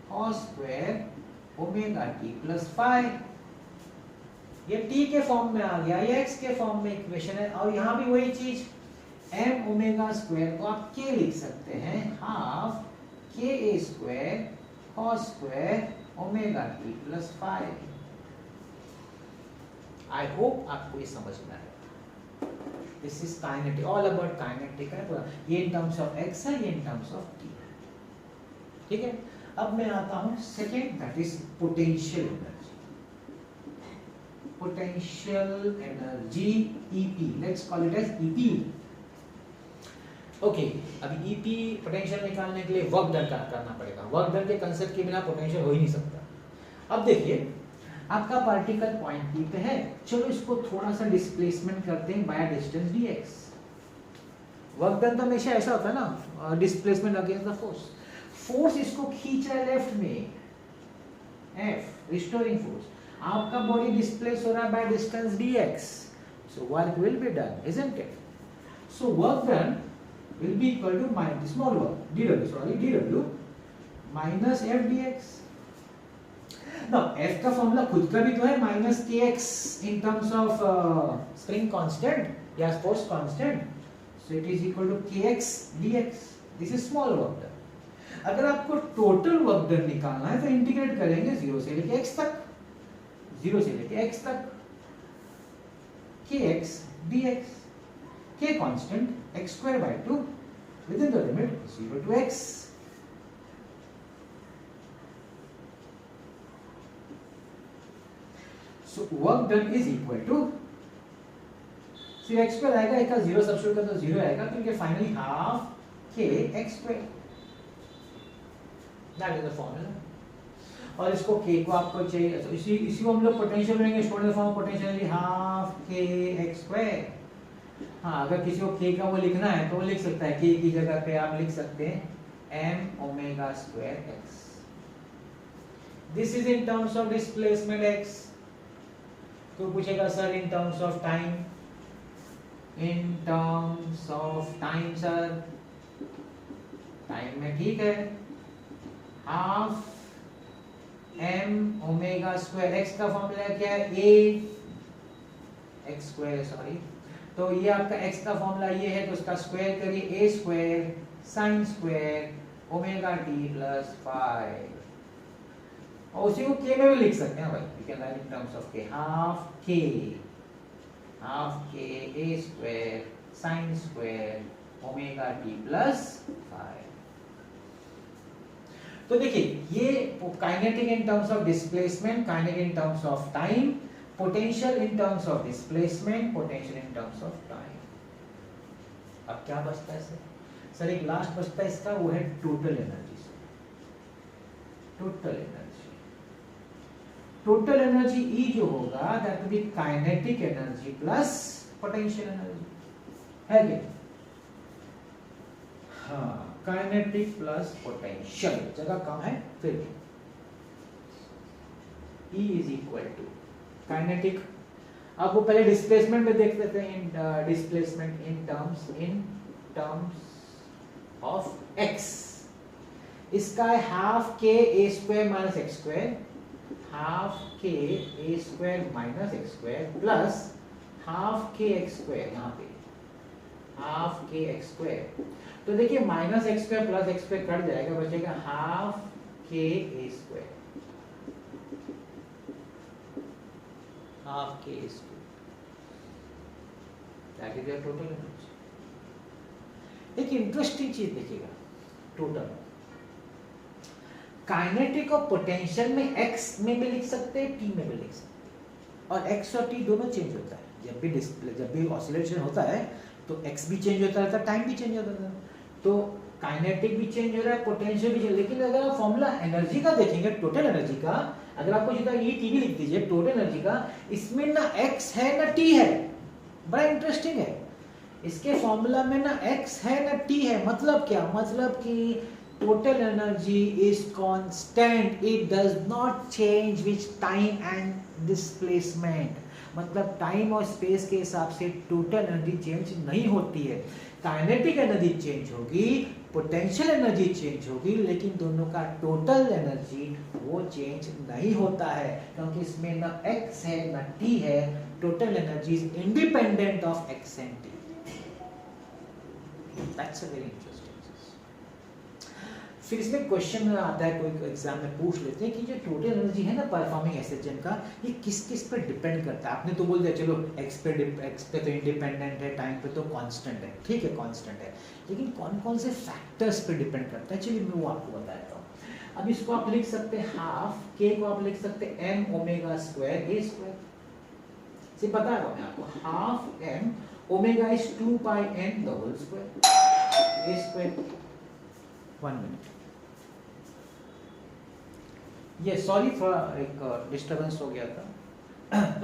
A: cos square omega t plus 5। ये t के फॉर्म में आ गया, ये x के फॉर्म में इक्वेशन है। और यहाँ भी वही चीज, m ओमेगा स्क्वायर को आप k लिख सकते हैं, half k a square cos square omega t plus 5। I hope आपको ये समझ में आया। This is kinetic, all about kinetic है पूरा। ये इन टर्म्स ऑफ x है, ये इन टर्म्स ऑफ t। ठीक है, अब मैं आता हूं second, that is potential energy. Potential energy EP, let's call it as EP। Okay, अभी EP पोटेंशियल निकालने के लिए वर्क डन करना पड़ेगा। वर्क डन के कंसेप्ट के बिना पोटेंशियल हो ही नहीं सकता। अब देखिए आपका पार्टिकल पॉइंट P पे है, चलो इसको थोड़ा सा डिस्प्लेसमेंट करते हैं by distance dx। Work done तो हमेशा ऐसा होता है ना, displacement against the force. Force इसको खींच रहा है लेफ्ट में, F रिस्टोरिंग फोर्स। आपका बॉडी डिस्प्लेस हो रहा है by distance dx, so work will be done, isn't it? So work done will be equal to minus small work dw minus f dx। now f का formula खुद का भी तो है, minus kx in terms of spring constant या force constant, so it is equal to kx dx। this is small work done। अगर आपको total work done निकालना है तो इंटीग्रेट करेंगे 0 से लेके x तक, 0 से लेके x तक, kx dx। k constant x square by 2 within the limit 0 to x। so work done is equal to, सिर्फ x square आएगा, एक का 0 सब्स्टिट्यूट कर तो 0 आएगा, तो ये finally half k x square, that is the formula। और इसको k को आपको चाहिए, तो इसी को हम लोग पोटेंशियल लेंगे, student form potential half k x square। हाँ, अगर किसी को k का वो लिखना है तो वो लिख सकता है, k की जगह पे आप लिख सकते हैं m omega square x। This is in terms of displacement x। तो पूछेगा sir in terms of time, in terms of time sir, time में ठीक है, half m omega square x का फॉर्मूला क्या है, a x स्क्वायर, सॉरी, तो ये आपका x का फॉर्मूला ये है, तो उसका स्क्वायर करिए, a square sine square omega t plus 5। और उसी को के में भी लिख सकते हैं भाई, you can write in terms of k, half k a square sine square omega T plus 5। तो देखिए ये kinetic in terms of displacement, kinetic in terms of time, potential in terms of displacement, potential in terms of time. अब क्या बचता है sir एक last बचता है इसका, वो है total energy. Total energy E जो होगा that will be kinetic energy plus potential energy, है क्या? हाँ, काइनेटिक प्लस पोटेंशियल, जगह कम है फिर E is equal to kinetic. आपको पहले डिस्प्लेसमेंट में देख लेते हैं, displacement in terms of x, इसका है half k a square minus x square, half k a square minus x square plus half k x square, यहाँ पे हाफ के एक्स स्क्वायर। तो देखिए minus x square plus x square cut जाएगा, बचेगा half k a square, half k a square, that is your total energy. एक interesting चीज देखिएगा, total kinetic और पोटेंशियल में x में भी लिख सकते हैं, t में भी लिख सकते हैं, और x और t दोनों चेंज होता है। जब भी ऑसिलेशन होता है तो x भी चेंज होता रहता है, टाइम भी चेंज होता रहता है, तो काइनेटिक भी चेंज हो रहा है, पोटेंशियल भी चेंज। लेकिन अगर आप फॉर्मूला एनर्जी का देखेंगे, टोटल एनर्जी का, अगर आपको जितना ये टी भी लिख दीजिए टोटल एनर्जी का, इसमें ना x है ना t है, बड़ा इंटरेस्टिंग है। इसके फॉर्मूला में ना x है ना t है, मतलब क्या? मतलब कि total energy is constant, it does not change with time and displacement। मतलब टाइम और स्पेस के हिसाब से टोटल एनर्जी चेंज नहीं होती है। काइनेटिक एनर्जी चेंज होगी, पोटेंशियल एनर्जी चेंज होगी, लेकिन दोनों का टोटल एनर्जी वो चेंज नहीं होता है, क्योंकि इसमें ना x है ना t है। Total energy is independent of x and t। That's a very interesting. फिर इसमें क्वेश्चन आता है, कोई एग्जाम में पूछ लेते हैं कि जो टोटल एनर्जी है ना परफॉर्मिंग एसएचएम का, ये किस किस पर डिपेंड करता है। आपने तो बोल दिया चलो x पे तो इंडिपेंडेंट है, टाइम पे तो कांस्टेंट है, ठीक है कांस्टेंट है, लेकिन कौन कौन से फैक्टर्स पे डिपेंड करता है, चलिए मैं वो आपको बता देता हूँ। अब इसको आप लिख सकते हैं हाफ के को आप लिख सकते हैं m omega square a square, से पता है आपको, half m omega is 2 pi n the whole square a square. 1 minute, ये सॉरी थोड़ा एक डिस्टरबेंस हो गया था।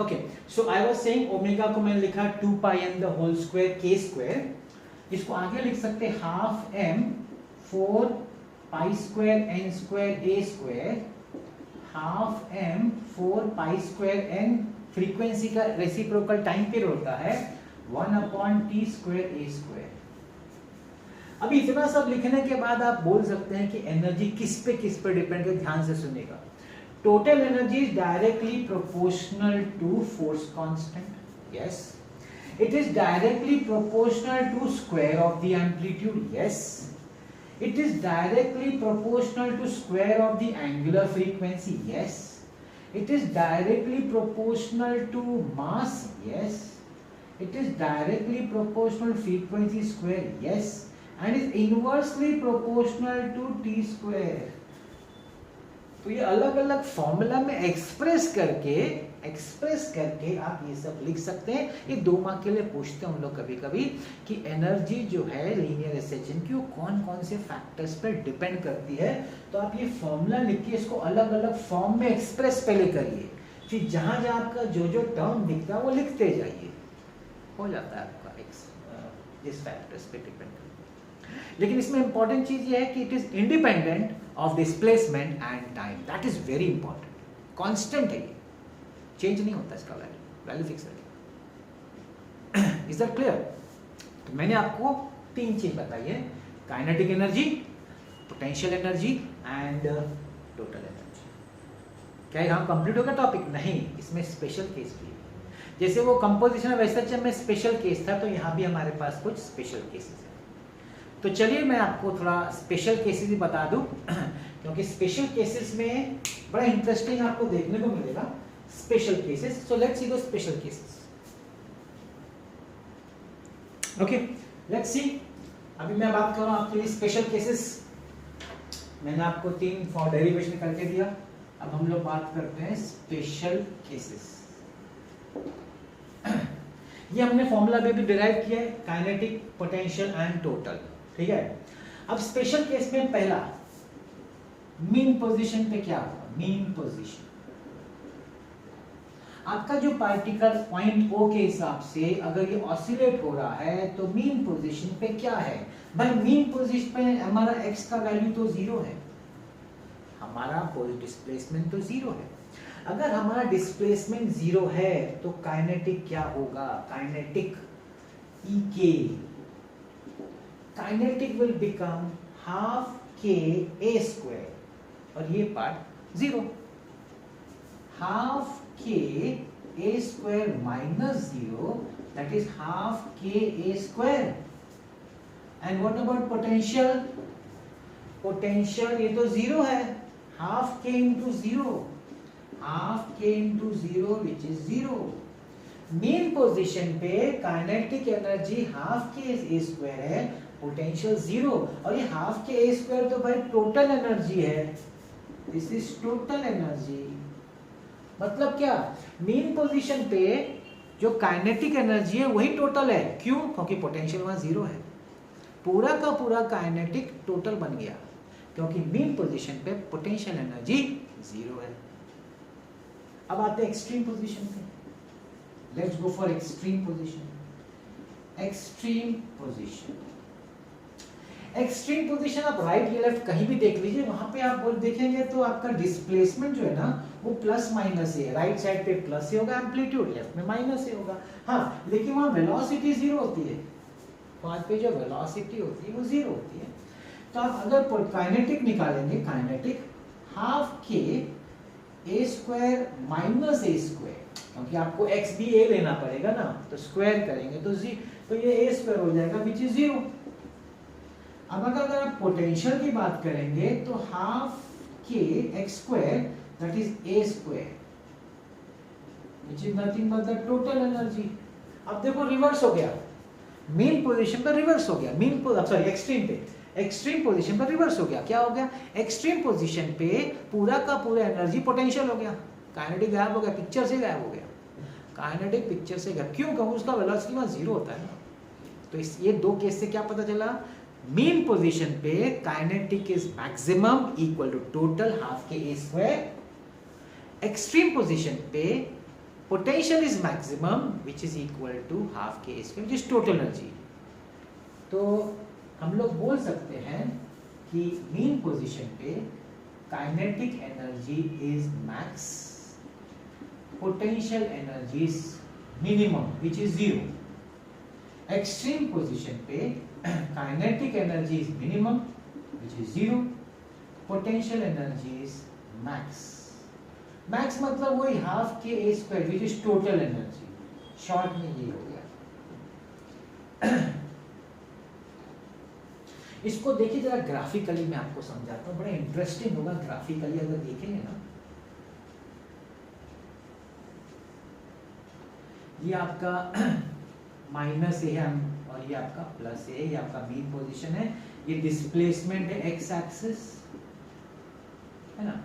A: Okay, so I was saying omega को मैंने लिखा 2 pi n the whole square k square, इसको आगे लिख सकते हैं half m 4 pi square n square a square, half m 4 pi square n frequency का रेसिप्रोकल टाइम पीरियड होता है 1/t स्क्वायर a स्क्वायर। अभी इतना सब लिखने के बाद आप बोल सकते हैं कि एनर्जी किस पे डिपेंड करती है। ध्यान से सुनिएगा, total energy is directly proportional to force constant, yes. It is directly proportional to square of the amplitude, yes. It is directly proportional to square of the angular frequency, yes. It is directly proportional to mass, yes. It is directly proportional frequency square, yes, and is inversely proportional to t square। तो ये अलग अलग formula में express करके आप ये सब लिख सकते हैं। ये 2 मार्क के लिए पूछते हैं हम लोग कभी कभी कि एनर्जी जो है लीनियर एसएचएम की वो कौन कौन से फैक्टर्स पर डिपेंड करती है। तो आप ये फॉर्मूला लिख के इसको अलग अलग फॉर्म में एक्सप्रेस पहले करिए, फिर जहां जहां आपका जो जो टर्म दिखता है वो लिखते जाइए, हो जाता है आपका इस फैक्टर्स पे डिपेंड। लेकिन इसमें इंपॉर्टेंट चीज ये है कि it is independent of displacement and time, that is very important. Constant है, ये चेंज नहीं होता, इसका वैल्यू फिक्स है। Is that clear? तो मैंने आपको 3 चीज बताई है, kinetic energy, potential energy and total energy. क्या यहाँ कंप्लीट होगा टॉपिक? नहीं, इसमें स्पेशल केस भी है। जैसे वो कंपोजिशन ऑफ एसएचएम में स्पेशल केस था, तो यहाँ भी हमारे पास कुछ स्पेशल केसेस है। तो चलिए मैं आपको थोड़ा स्पेशल केसेस भी बता दूं, क्योंकि स्पेशल केसेस में बड़ा इंटरेस्टिंग आपको देखने को मिलेगा special cases. So let's see the special cases. Okay, let's see. अभी मैं बात कर रहा हूं आपके लिए स्पेशल केसेस. मैंने आपको 3 फॉर डेरिवेशन करके दिया. अब हम लोग बात करते हैं स्पेशल केसेस. ये हमने फॉर्मूला में भी डिराइव किया है, काइनेटिक, पोटेंशियल एंड टोटल. ठीक है. अब स्पेशल केस में पहला मीन पोजीशन पे क्या होगा? मीन पोजीशन, आपका जो पार्टिकल पॉइंट O के हिसाब से अगर ये ऑसिलेट हो रहा है तो मीन पोजीशन पे क्या है? भाई मीन पोजीशन पे हमारा x का वैल्यू तो 0 है, हमारा कोई डिस्प्लेसमेंट तो 0 है. अगर हमारा डिस्प्लेसमेंट 0 है तो काइनेटिक क्या होगा? Kinetic EK, kinetic will become half k a square, और ये part 0. Half k a square minus 0, that is half k a square. And what about potential? Potential ये तो 0 है, half k into 0, half k into 0 which is 0. Mean position पे kinetic energy half k a square है, potential 0, और ये half k a square तो भाई total energy है. This is total energy. मतलब क्या? मेन पोजीशन पे जो काइनेटिक एनर्जी है वही टोटल है. क्यों? क्योंकि पोटेंशियल वहां 0 है. पूरा का पूरा काइनेटिक टोटल बन गया क्योंकि मेन पोजीशन पे पोटेंशियल एनर्जी 0 है. अब आते हैं एक्सट्रीम पोजीशन पे. Let's go for extreme position. Extreme position, extreme position आप राइट या लेफ्ट कहीं भी देख लीजिए, वहां पे आप देखेंगे तो आपका डिस्प्लेसमेंट जो है ना वो प्लस माइनस है. राइट साइड पे प्लस ही होगा, एम्पलीट्यूड लेफ्ट में माइनस ही होगा. हाँ, लेकिन वहां वेलोसिटी 0 होती है. वहां पे जो वेलोसिटी होती है वो 0 होती है. तो आप अगर काइनेटिक निकालेंगे, kinetic half k a square minus a square, क्योंकि आपको x भी a लेना पड़ेगा ना, तो स्क्वायर करेंगे तो ये a स्क्वायर हो जाएगा विच इज 0. अब अगर आप पोटेंशियल की बात करेंगे तो half k x square that is a square which is nothing but the total energy. अब देखो रिवर्स हो गया, मेन पोजीशन पर रिवर्स हो गया. एक्सट्रीम पे, एक्सट्रीम पोजीशन पर रिवर्स हो गया. क्या हो गया? एक्सट्रीम पोजीशन पे पूरा का पूरा एनर्जी पोटेंशियल हो गया, काइनेटिक गायब हो गया, पिक्चर से गायब हो गया. काइनेटिक पिक्चर से गायब क्यों? क्योंकि उसका वेलोसिटी वहां 0 होता है ना. तो इस ये दो केस से क्या पता चला? मेन पोजीशन पे kinetic is maximum equal to total half k a square. Extreme position पे potential is maximum which is equal to half k a square which is total energy. तो हम लोग बोल सकते हैं कि मेन पोजीशन पे kinetic energy is max, potential energy is minimum which is 0. Extreme position पे kinetic energy is minimum which is 0, potential energy is max. Max मतलब वही half k a square which is total energy. Short में ये हो गया. इसको देखिए जरा ग्राफिकली, मैं आपको समझाता हूँ, बड़ा इंटरेस्टिंग होगा ग्राफिकली अगर देखेंगे ना. ये आपका माइनस है और ये आपका प्लस है. ये आपका मेन पोजीशन है, ये डिस्प्लेसमेंट है एक्स एक्सिस है ना,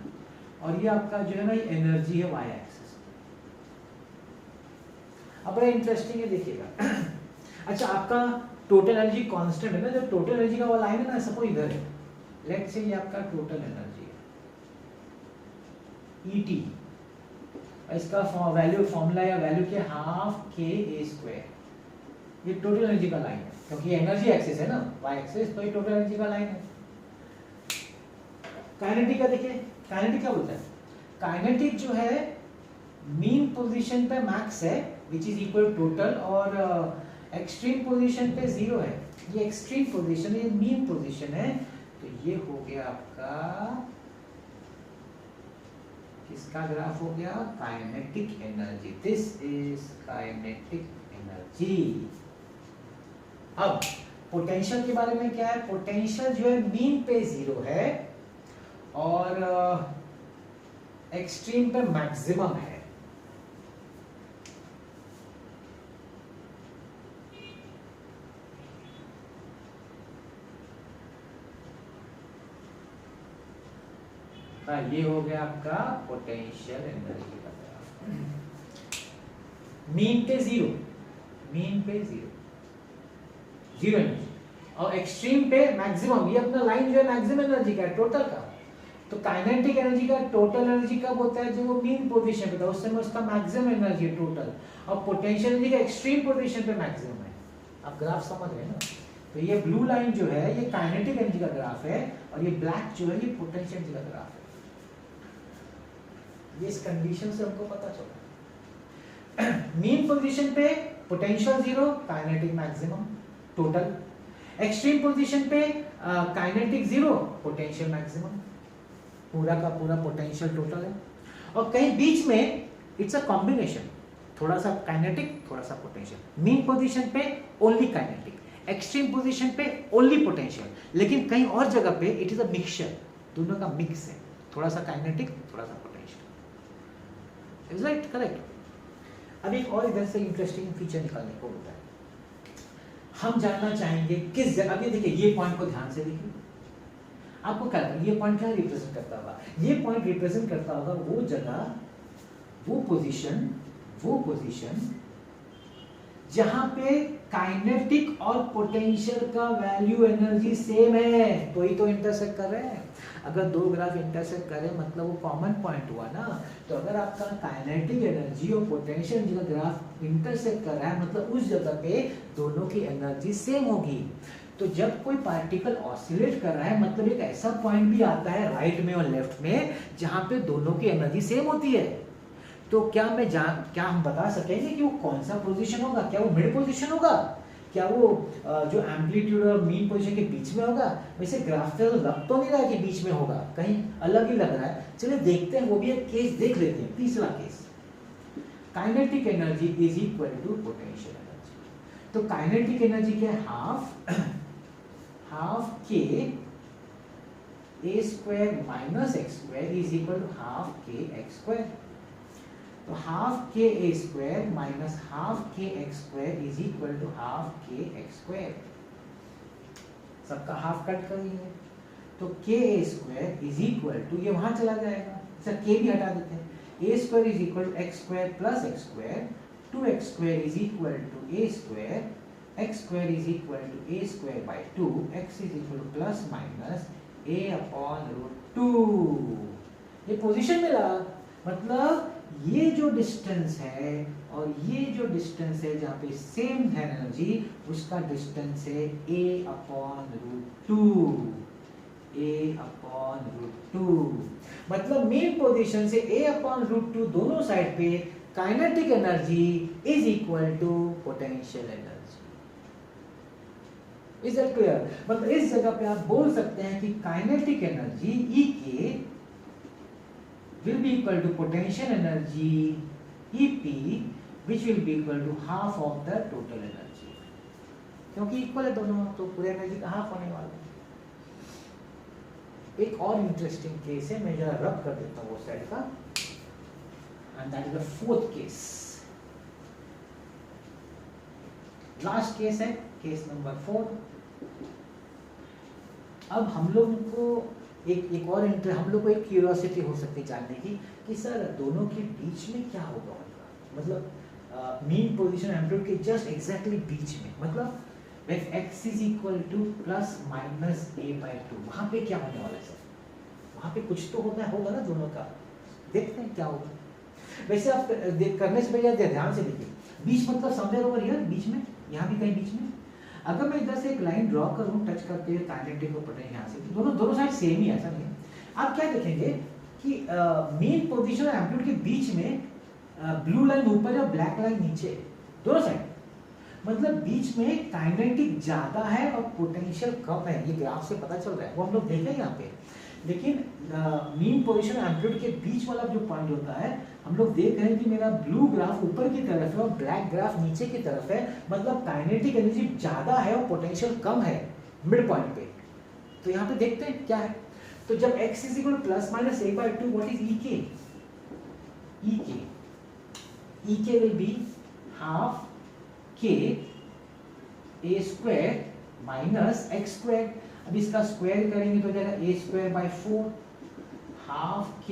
A: और ये आपका जो है ना ये एनर्जी है वाई एक्सिस. अब बड़ा इंटरेस्टिंग है, देखिएगा. अच्छा, आपका टोटल एनर्जी कांस्टेंट है ना, जब टोटल एनर्जी का वो लाइन है ना, सपोज इधर है, लेट्स से ये आपका टोटल एनर्जी है ET, इसका वैल्यू फॉर्मूला या वैल्यू क्या? Half k a square. ये टोटल एनर्जी का लाइन है क्योंकि एनर्जी एक्सिस है ना, वाई एक्सिस, तो ये टोटल एनर्जी का लाइन है. काइनेटिक का देखिए, काइनेटिक क्या बोलता है? काइनेटिक जो है मीन पोजीशन पे मैक्स है विच इज इक्वल टोटल, और एक्सट्रीम पोजीशन पे 0 है. ये एक्सट्रीम पोजीशन है, ये मीन पोजीशन है. तो ये हो गया आपका किसका ग्राफ हो गया? Kinetic energy. This is kinetic energy. अब पोटेंशियल के बारे में क्या है? पोटेंशियल जो है मीन पे 0 है और एक्सट्रीम पे मैक्सिमम है। ये हो गया आपका पोटेंशियल एनर्जी का ग्राफ। मीन पे जीरो, मीन पे जीरो, जीरो एनर्जी, और एक्सट्रीम पे मैक्सिमम। ये अपना लाइन जो है मैक्सिमम एनर्जी का है, टोटल का। तो काइनेटिक एनर्जी का टोटल एनर्जी कब होता है? जब वो मीन पोजीशन पे था, उस समय उसका मैक्सिमम एनर्जी है टोटल, और पोटेंशियल एनर्जी का एक्सट्रीम पोजीशन पे मैक्सिमम है। आप ग्राफ समझ रहे हैं ना? तो ये ब्लू लाइन जो है ये काइनेटिक एनर्जी का ग्राफ है, और ये ब्लैक जो है ये पोटेंशियल एनर्जी का ग्राफ है। ये इस कंडीशन से हमको पता चला। मीन पोजीशन पे potential zero, kinetic maximum total. Extreme position पे काइनेटिक जीरो, पोटेंशियल मैक्सिमम, पूरा का पूरा पोटेंशियल टोटल है। और कहीं बीच में इट्स अ कॉम्बिनेशन, थोड़ा सा काइनेटिक थोड़ा सा पोटेंशियल। मीन पोजीशन पे ओनली काइनेटिक, एक्सट्रीम पोजीशन पे ओनली पोटेंशियल, लेकिन कहीं और जगह पे इट इज अ मिक्सचर, दोनों का मिक्स है, थोड़ा सा काइनेटिक थोड़ा सा पोटेंशियल। Is right? करेक्ट। अब एक और इधर से इंटरेस्टिंग फीचर निकालने को होता है। हम जानना चाहेंगे किस जगह, अभी देखिए ये पॉइंट को ध्यान से देखिए, आपको क्या लगता है ये पॉइंट क्या रिप्रेजेंट करता होगा? ये पॉइंट रिप्रेजेंट करता होगा वो जगह, वो पोजीशन जहां पे काइनेटिक और पोटेंशियल का वैल्यू एनर्जी सेम है, तो ही तो इंटरसेक्ट कर रहे हैं। अगर दो ग्राफ इंटरसेक्ट करें मतलब वो कॉमन पॉइंट हुआ ना। तो अगर आपका काइनेटिक एनर्जी और पोटेंशियल एनर्जी का ग्राफ इंटरसेक्ट कर रहा है मतलब उस जगह पे दोनों की एनर्जी सेम होगी। तो जब कोई पार्टिकल ऑसिलेट कर रहा है मतलब एक ऐसा पॉइंट भी आता है राइट में और लेफ्ट में जहां पे दोनों की एनर्जी सेम होती है। तो क्या हम बता सकेंगे कि वो कौन सा पोजीशन होगा? क्या वो मिड पोजीशन होगा? क्या वो जो एम्पलीट्यूड और मीन पोजीशन के बीच में होगा? वैसे ग्राफ से लग तो नहीं रहा है कि बीच में होगा, कहीं अलग ही लग रहा है। चलिए देखते हैं, वो भी एक केस देख लेते हैं, तीसरा case. Kinetic energy is equal to potential energy. तो काइनेटिक एनर्जी क्या है? Half k a square minus x square is equal to half k x square. तो half k a square minus half k x square is equal to half k x square. सबका half cut करेंगे तो k a square is equal to, ये वहां चला जाएगा, sir के भी हटा देते हैं। A square is equal to x square plus x square, 2x square is equal to a square, x square is equal to a square by 2, x is equal to plus minus a upon root 2। ये position मिला, मतलब ये जो distance है और ये जो distance है जहाँ पे सेम है एनर्जी, उसका डिस्टेंस है a upon root 2, a upon root 2। मतलब मेन पोजीशन से a अपॉन रूट 2 दोनों साइड पे kinetic energy is equal to potential energy. Is that clear? मतलब इस जगह पे आप बोल सकते हैं कि काइनेटिक एनर्जी E के will be equal to potential energy EP, which will be equal to half of the total energy। क्योंकि इक्वल है दोनों, तो पूरे एनर्जी का हाफ होने वाला है। एक और इंटरेस्टिंग केस है, मैं जरा रब कर देता हूँ वो साइड का, and that is the fourth case. Last case है केस नंबर 4। अब हम लोग को एक और हम लोग को एक क्यूरियोसिटी हो सकती है जानने की कि सर दोनों के बीच में क्या होगा, मतलब मीन पोजीशन एम्पलीट्यूड के जस्ट एग्जैक्टली बीच में, मतलब when x is equal to plus minus a by 2, वहाँ पे क्या होने वाला है सर? वहाँ पे कुछ तो होगा ना दोनों का, देखते हैं क्या होगा। वैसे आप करने से पहले ध्यान से देखिए, बीच मतलब समवेयर ओवर हियर, बीच में, यहाँ भी कहीं बीच में। अगर मैं इधर से एक लाइन ड्रॉ करूं टच करते हुए काइनेटिक और पोटेंशियल, यहाँ से दोनों साइड सेम ही, ऐसा नहीं है। आप क्या देखेंगे कि मेन पोजीशन और एम्पलीट्यूड के बीच में ब्लू लाइन ऊपर और ब्लैक लाइन नीचे, दोनों साइड, मतलब बीच में काइनेटिक ज्यादा है और पोटेंशियल कम है। ये ग्राफ से पता चल रहा है, वो हम लोग देखेंगे यहाँ पे। लेकिन मीन पोजीशन और एम्पलीट्यूड के बीच वाला जो पॉइंट होता है, हम लोग देख रहे हैं कि मेरा ब्लू ग्राफ ऊपर की तरफ है और ब्लैक ग्राफ नीचे की तरफ है, मतलब काइनेटिक एनर्जी ज्यादा है और पोटेंशियल कम है मिड पॉइंट पे। तो यहाँ पे देखते हैं क्या है। तो जब x is equal to plus minus a by 2, what is E के? E k will be half k a square minus x square. अब इसका स्क्वायर करेंगे तो जाएगा a square by 4 half k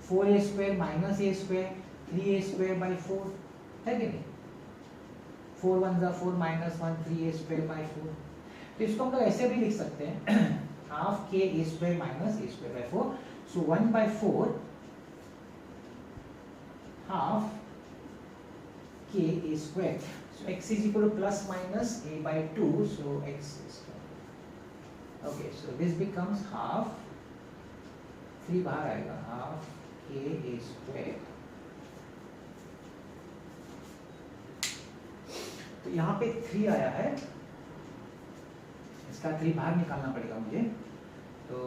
A: 4a square minus a square 3a square by 4 है कि नहीं, 4 1 जा 4 minus 1 3a square by 4. तो इसको हम लोग ऐसे भी लिख सकते हैं half k a square minus a square by 4. So 1 by 4 half k a square. So x is equal to plus minus a by 2. So x is okay. So this becomes half 3 बाहर आएगा half k a square. तो यहाँ पे 3 आया है, इसका 3 बाहर निकालना पड़ेगा मुझे. तो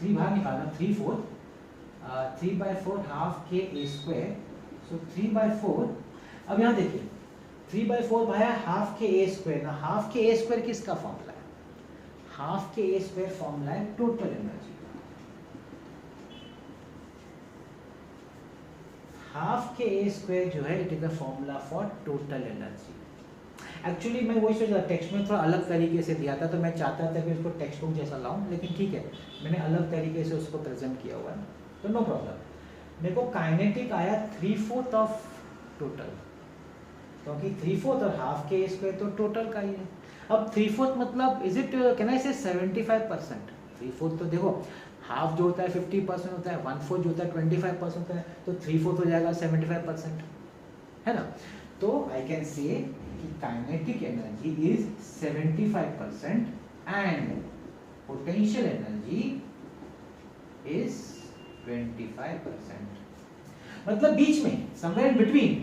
A: 3 बाहर निकालना 3/4 3 by 4 half k a square. So 3 by 4. अब यहाँ देखिए 3 by 4 Bhaya half k a square. ना half k a square किसका फॉर्मूला है? half k a square formula है total energy. half k a square जो है it is the formula for total energy. Actually मैं वही सोच रहा, टेक्स्ट में थोड़ा अलग तरीके से दिया था तो मैं चाहता था कि उसको टेक्स्ट बुक जैसा लाऊं, लेकिन ठीक है मैंने अलग तरीके से उसको प्रेजेंट किया हुआ है तो नो प्रॉब्लम. मेरे को काइनेटिक आया 3/4 ऑफ टोटल, क्योंकि 3/4 और हाफ के स्क्वायर तो टोटल का ही है. अब 3/4 मतलब इज इट कैन आई से 75%? 3/4 तो देखो हाफ जो होता है 50% होता है, 1/4 जो होता है 25% होता है, तो 3/4 हो जाएगा 75%, है ना. तो आई कैन से कि kinetic energy is 75% and potential energy is 25%. मतलब बीच में समवेयर इन बिटवीन.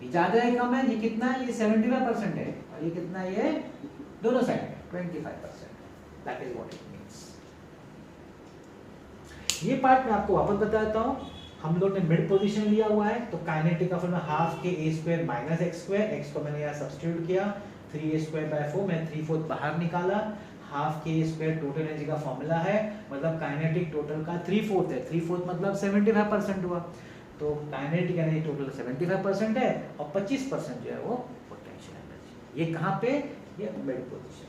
A: ये ज्यादा है कम है, ये कितना है? ये 75% है और ये कितना है? ये दोनों साइड में 25%. That is what it means. ये पार्ट मैं आपको वापस बता देता हूँ. हम लोग ने मिड पोजीशन लिया हुआ है तो काइनेटिक का फॉर्मूला हाफ के a square minus x square. x को मैंने यहाँ सब्स्टिट्यूट किया 3a स्क्वायर बाय 4. मैं 3/4 बाहर निकाला. हाफ के a स्क्वायर टोटल एनर्जी का फॉर्मूला है, मतलब काइनेटिक टोटल का 3/4 है. 3/4 मतलब 75% हुआ. तो काइनेटिक एनर्जी टोटल 75% है और 25% जो है वो पोटेंशियल एनर्जी. ये कहाँ पे? ये मिड पोजीशन.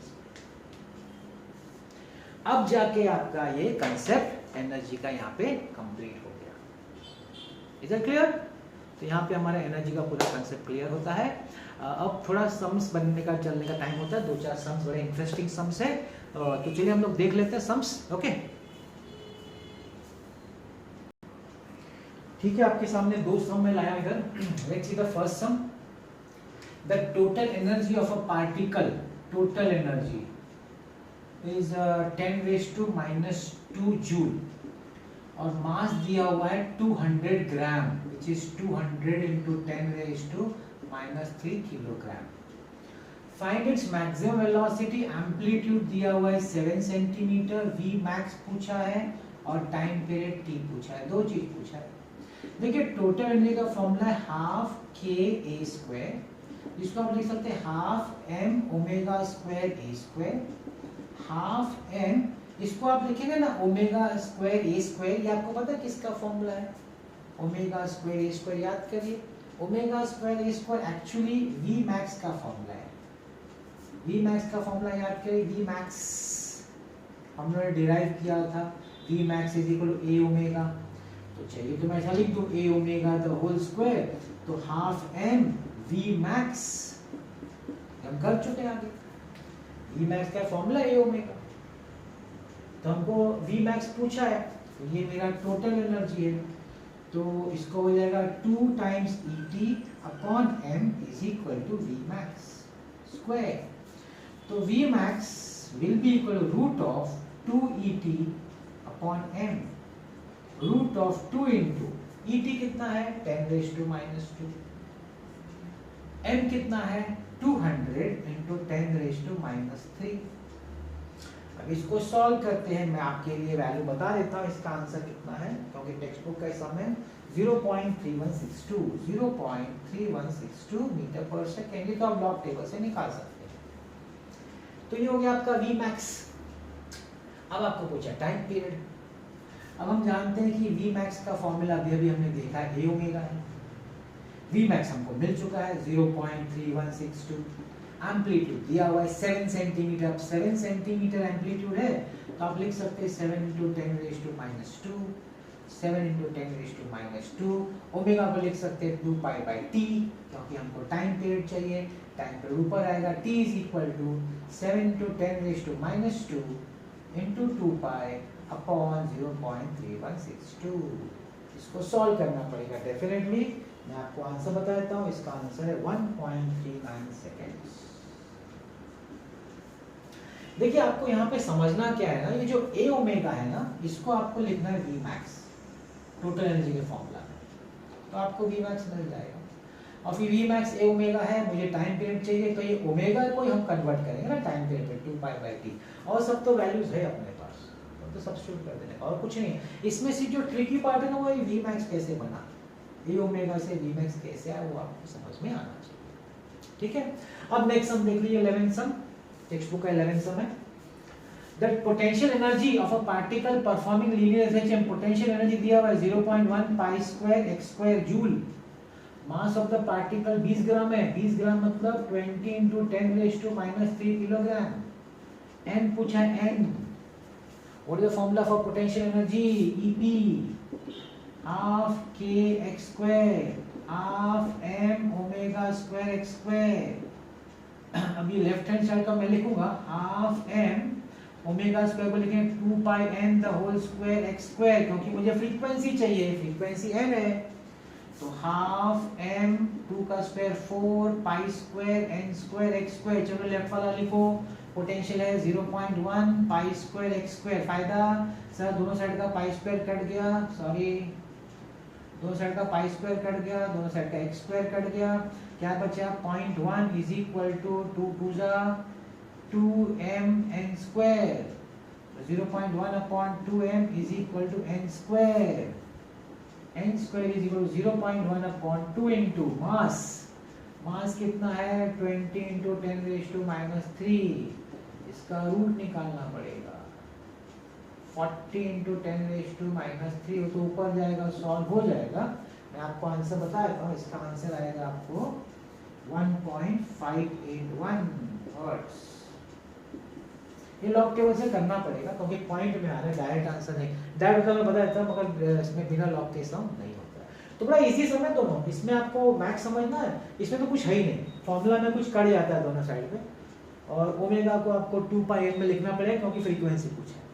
A: अब जाके आपका ये कंसेप्ट एनर्जी का यहाँ पे कंप्लीट हो गया. Is it clear? तो यहाँ पे हमारा एनर्जी का पूरा कंसेप्ट क्लियर होता है. अब थोड़ा सम्स बनने का चलने का टाइम होता है. 2-4 सम्स बड़े इंटरेस्टिंग सम्स है, तो चलिए हम लोग देख लेते हैं सम्स. ओके ठीक है, आपके सामने 2 सम में लाया इधर. Let's see the first sum. The total energy of a particle, total energy is 10⁻⁻² joule और मास दिया हुआ है 200 gram which is 200 into 10⁻³ kilogram. Find its maximum velocity. Amplitude दिया हुआ है 7 सेंटीमीटर. वी मैक्स पूछा है और टाइम पीरियड t पूछा है. 2 चीज पूछा है. देखिए टोटल एनर्जी का फॉर्मूला है हाफ k a स्क्वायर, जिसको आप लिख सकते हैं half m omega square a square. Half m इसको आप लिखेंगे ना ओमेगा स्क्वायर ए स्क्वायर. ये आपको पता है किसका फॉर्मूला है? Omega square a square. याद करिए omega square a square actually v max का फॉर्मूला है. वी मैक्स का फॉर्मूला याद करिए. वी मैक्स हम लोगों ने डिराइव किया था. V max is equal to a omega. तो चलिए तो मैं ऐसा लिख दूं a omega the whole square. तो हाफ एम वी मैक्स हम कर चुके हैं आगे. वी मैक्स का फॉर्मूला ए ओमेगा. तो हमको V मैक्स पूछा है, तो ये मेरा टोटल एनर्जी है. तो इसको हो जाएगा 2 times ET upon M is equal to V max square. तो V max will be equal to root of 2 ET upon M. Root of 2 into ET कितना है? 10⁻². M कितना है? 200 into 10⁻³ अब इसको सॉल्व करते हैं. मैं आपके लिए वैल्यू बता देता हूँ इसका आंसर कितना है, क्योंकि टेक्स्ट बुक का समय 0.3162 मीटर पर सेकेंड. तो आप लॉग टेबल से निकाल सकते हैं. तो ये हो गया आपका V मैक्स. अब आपको पूछा टाइम पीरियड. अब हम जानते हैं कि वी मैक्स का फॉर्मूला अभी हमने देखा है, ए ओमेगा है। वी मैक्स हमको मिल चुका है 0.3162। एम्पलीट्यूड दिया हुआ है 7 सेंटीमीटर। अब 7 सेंटीमीटर एम्पलीट्यूड है तो आप लिख सकते हैं 7 × 10⁻², 7 × 10⁻²। ओमेगा को लिख सकते हैं 2π/t, क्योंकि हमको टाइम पीरियड चाहिए, टाइम पीरियड ऊपर आएगा। t = 7 × 10⁻² × 2π/0.3162। इसको सॉल्व करना पड़ेगा डेफिनेटली। मैं आपको आंसर बता देता हूँ, इसका आंसर है 1.39 सेकेंड्स। देखिए आपको यहाँ पे समझना क्या है ना, ये जो ए ओमेगा है ना, इसको आपको लिखना है वी मैक्स टोटल एनर्जी के फॉर्मूला में, तो आपको वी मैक्स मिल जाएगा। और फिर वी मैक्स ए ओमेगा है, मुझे टाइम पीरियड चाहिए, तो ये ओमेगा को ही हम कन्वर्ट करेंगे ना टाइम पीरियड पे 2π/t, और सब तो वैल्यूज है अपने पास, तो सब्स्टिट्यूट कर देने का और कुछ नहीं। इसमें से जो ट्रिकी पार्ट है ना, वो वी मैक्स कैसे बना, ए ओमेगा से वी मैक्स कैसे आया, वो आपको समझ में आना चाहिए। ठीक है, अब नेक्स्ट सम देख लीजिए, 11th सम, टेक्स्ट बुक का 11th सम है। The potential energy of a particle performing linear SHM, potential energy दिया हुआ है 0.1 π² x² joule. Mass of the particle 20 ग्राम है, 20 ग्राम मतलब 20 × 10⁻³ किलोग्राम। n पूछा है n। What is the formula for potential energy? EP half kx² half m⍵² x²। अब ये left hand side का मैं लिखूंगा हाफ m ओमेगा स्क्वायर को लिखेंगे 2πn the whole square x², क्योंकि मुझे फ्रीक्वेंसी चाहिए, फ्रीक्वेंसी n है, तो हाफ m 2 का स्क्वायर 4 π² n² x²। चलो लेफ्ट वाला लिखो, पोटेंशियल है 0.1 π² x²। फायदा सर दोनों साइड का π² कट गया, सॉरी दोनों साइड का π² कट गया, दोनों साइड का x² कट गया, क्या बचा 0.1 = 2 2m(n²). 0.1/2m = n². n² = 0.1/2 into मास। मास कितना है 20 × 10⁻³ इसका रूट निकालना पड़ेगा। 40 × 10⁻³ वो तो ऊपर जाएगा, सॉल्व हो जाएगा। मैं आपको आंसर बता देता हूँ, इसका आंसर आएगा आपको 1.581 हर्ट्ज। ये लॉग टेबल से करना पड़ेगा क्योंकि पॉइंट में आ रहा है, डायरेक्ट आंसर नहीं। डायरेक्ट मैं बता देता हूँ, मगर इसमें बिना लॉग के सम नहीं होता है। तो बड़ा इजी सम है दोनों, इसमें आपको मैक्स समझना है, इसमें तो कुछ है ही नहीं, फॉर्मूला में कुछ कट जाता है दोनों साइड पे, और ओमेगा को आपको 2πn में लिखना पड़ेगा क्योंकि फ्रीक्वेंसी कुछ है।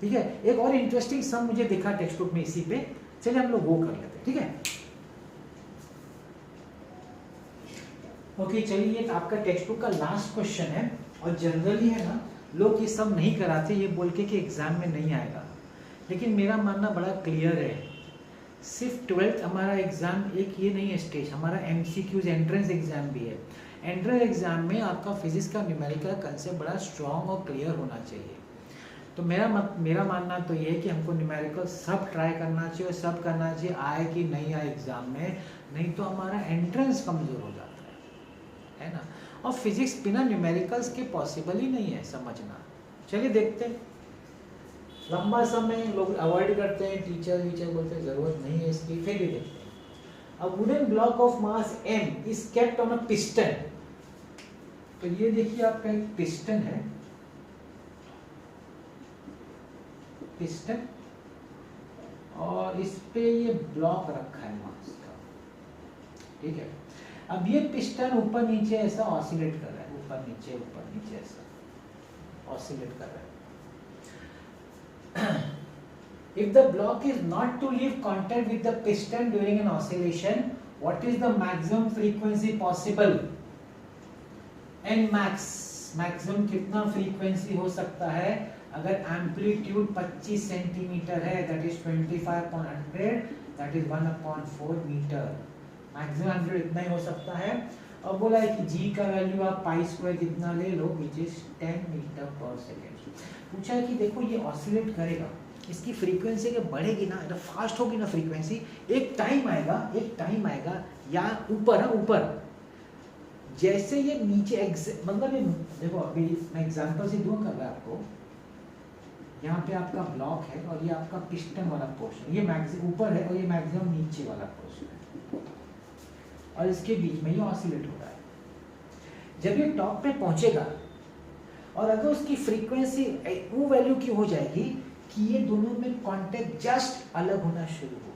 A: ठीक है, एक और इंटरेस्टिंग सम मुझे दिखा टेक्स्ट बुक में इसी पे, चलिए हम लोग वो कर लेते हैं। ठीक है, ओके चलिए, ये आपका टेक्स्ट बुक का लास्ट क्वेश्चन है, और जनरली है ना लोग ये सब नहीं कराते ये बोल के कि एग्जाम में नहीं आएगा, लेकिन मेरा मानना बड़ा क्लियर है। सिर्फ 12th हमारा एग्जाम एक ये नहीं है स्टेज, हमारा MCQs एंट्रेंस एग्जाम भी है। एंट्रेंस एग्जाम में आपका फिजिक्स का न्यूमेरिकल कंसेप्ट बड़ा स्ट्रॉन्ग और क्लियर होना चाहिए। तो मेरा मानना तो ये है कि हमको न्यूमेरिकल सब ट्राई करना चाहिए और सब करना चाहिए, आए कि नहीं आए एग्जाम में, नहीं तो हमारा एंट्रेंस कमजोर हो जाता है ना। और फिजिक्स बिना न्यूमेरिकल्स के पॉसिबल ही नहीं है समझना। चलिए देखते हैं, लंबा समय लोग अवॉइड करते हैं, टीचर बोलते हैं जरूरत नहीं है इसकी, फिर भी देखते हैं। A wooden block of mass m is kept on a piston. तो ये देखिए आपका एक पिस्टन है, पिस्टन, और इस पे ये ब्लॉक रखा है मास का। ठीक है, अब ये पिस्टन ऊपर नीचे ऐसा ऑसिलेट कर रहा है, ऊपर नीचे ऐसा ऑसिलेट कर रहा है। If the block is not to leave contact with the piston during an oscillation, what is the maximum frequency possible? N max, maximum कितना frequency हो सकता है अगर एम्पलीट्यूड 25 सेंटीमीटर है, that is 25/100, that is 1/4 metre. Maximum amplitude इतना ही हो सकता है। अब बोला है कि g का वैल्यू आप π² जितना ले लो, which is 10 मीटर पर सेकेंड। पूछा है कि देखो ये ऑसिलेट करेगा, इसकी फ्रीक्वेंसी अगर बढ़ेगी ना, अगर फास्ट होगी ना फ्रीक्वेंसी, एक टाइम आएगा या ऊपर जैसे ये नीचे मतलब ये देखो, अभी मैं एग्जांपल से दूंगा कर रहा आपको, यहाँ पे आपका ब्लॉक है और ये आपका पिस्टन वाला पोर्शन, ये मैक्सिमम ऊपर है और ये मैक्सिमम नीचे वाला पोर्शन है, और इसके बीच में ये ऑसिलेट हो रहा है। जब ये टॉप पे पहुंचेगा और अगर उसकी फ्रीक्वेंसी वो वैल्यू की हो जाएगी कि ये दोनों में कांटेक्ट जस्ट अलग होना शुरू होगा।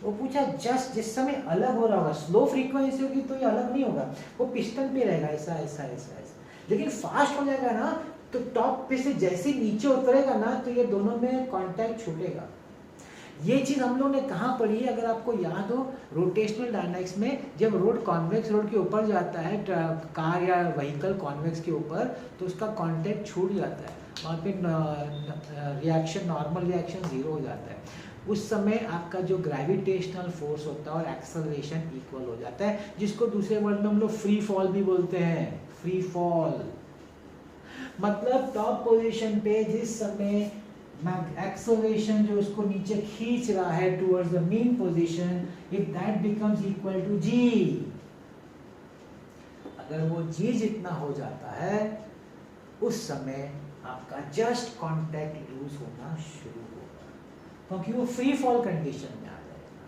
A: वो पूछा जस्ट जिस समय अलग हो रहा होगा, स्लो फ्रीक्वेंसी होगी तो ये अलग नहीं होगा, वो पिस्टन पे रहेगा ऐसा ऐसा ऐसा ऐसा, लेकिन फास्ट हो जाएगा ना तो टॉप पे से जैसे नीचे उतरेगा ना तो ये दोनों में कांटेक्ट छूटेगा। ये चीज हम लोगों ने कहाँ पढ़ी है, अगर आपको याद हो, रोटेशनल डायनामिक्स में, जब रोड कॉन्वेक्स रोड के ऊपर जाता है, कार या व्हीकल कॉन्वेक्स के ऊपर, तो उसका कांटेक्ट छूट जाता है, वहाँ पे रिएक्शन, नॉर्मल रिएक्शन जीरो हो जाता है। उस समय आपका जो ग्रेविटेशनल फोर्स होता है और एक्सेलरेशन इक्वल हो जाता है, जिसको दूसरे वर्ड में हम लोग फ्री फॉल भी बोलते हैं। फ्री फॉल मतलब टॉप पोजीशन पे जिस समय एक्सेलरेशन जो उसको नीचे खींच रहा है towards the mean position, if that becomes equal to g, अगर वो जी जितना हो जाता है उस समय आपका जस्ट कांटेक्ट लूज होना शुरू होगा, क्योंकि वो फ्री फॉल कंडीशन में आ जाएगा।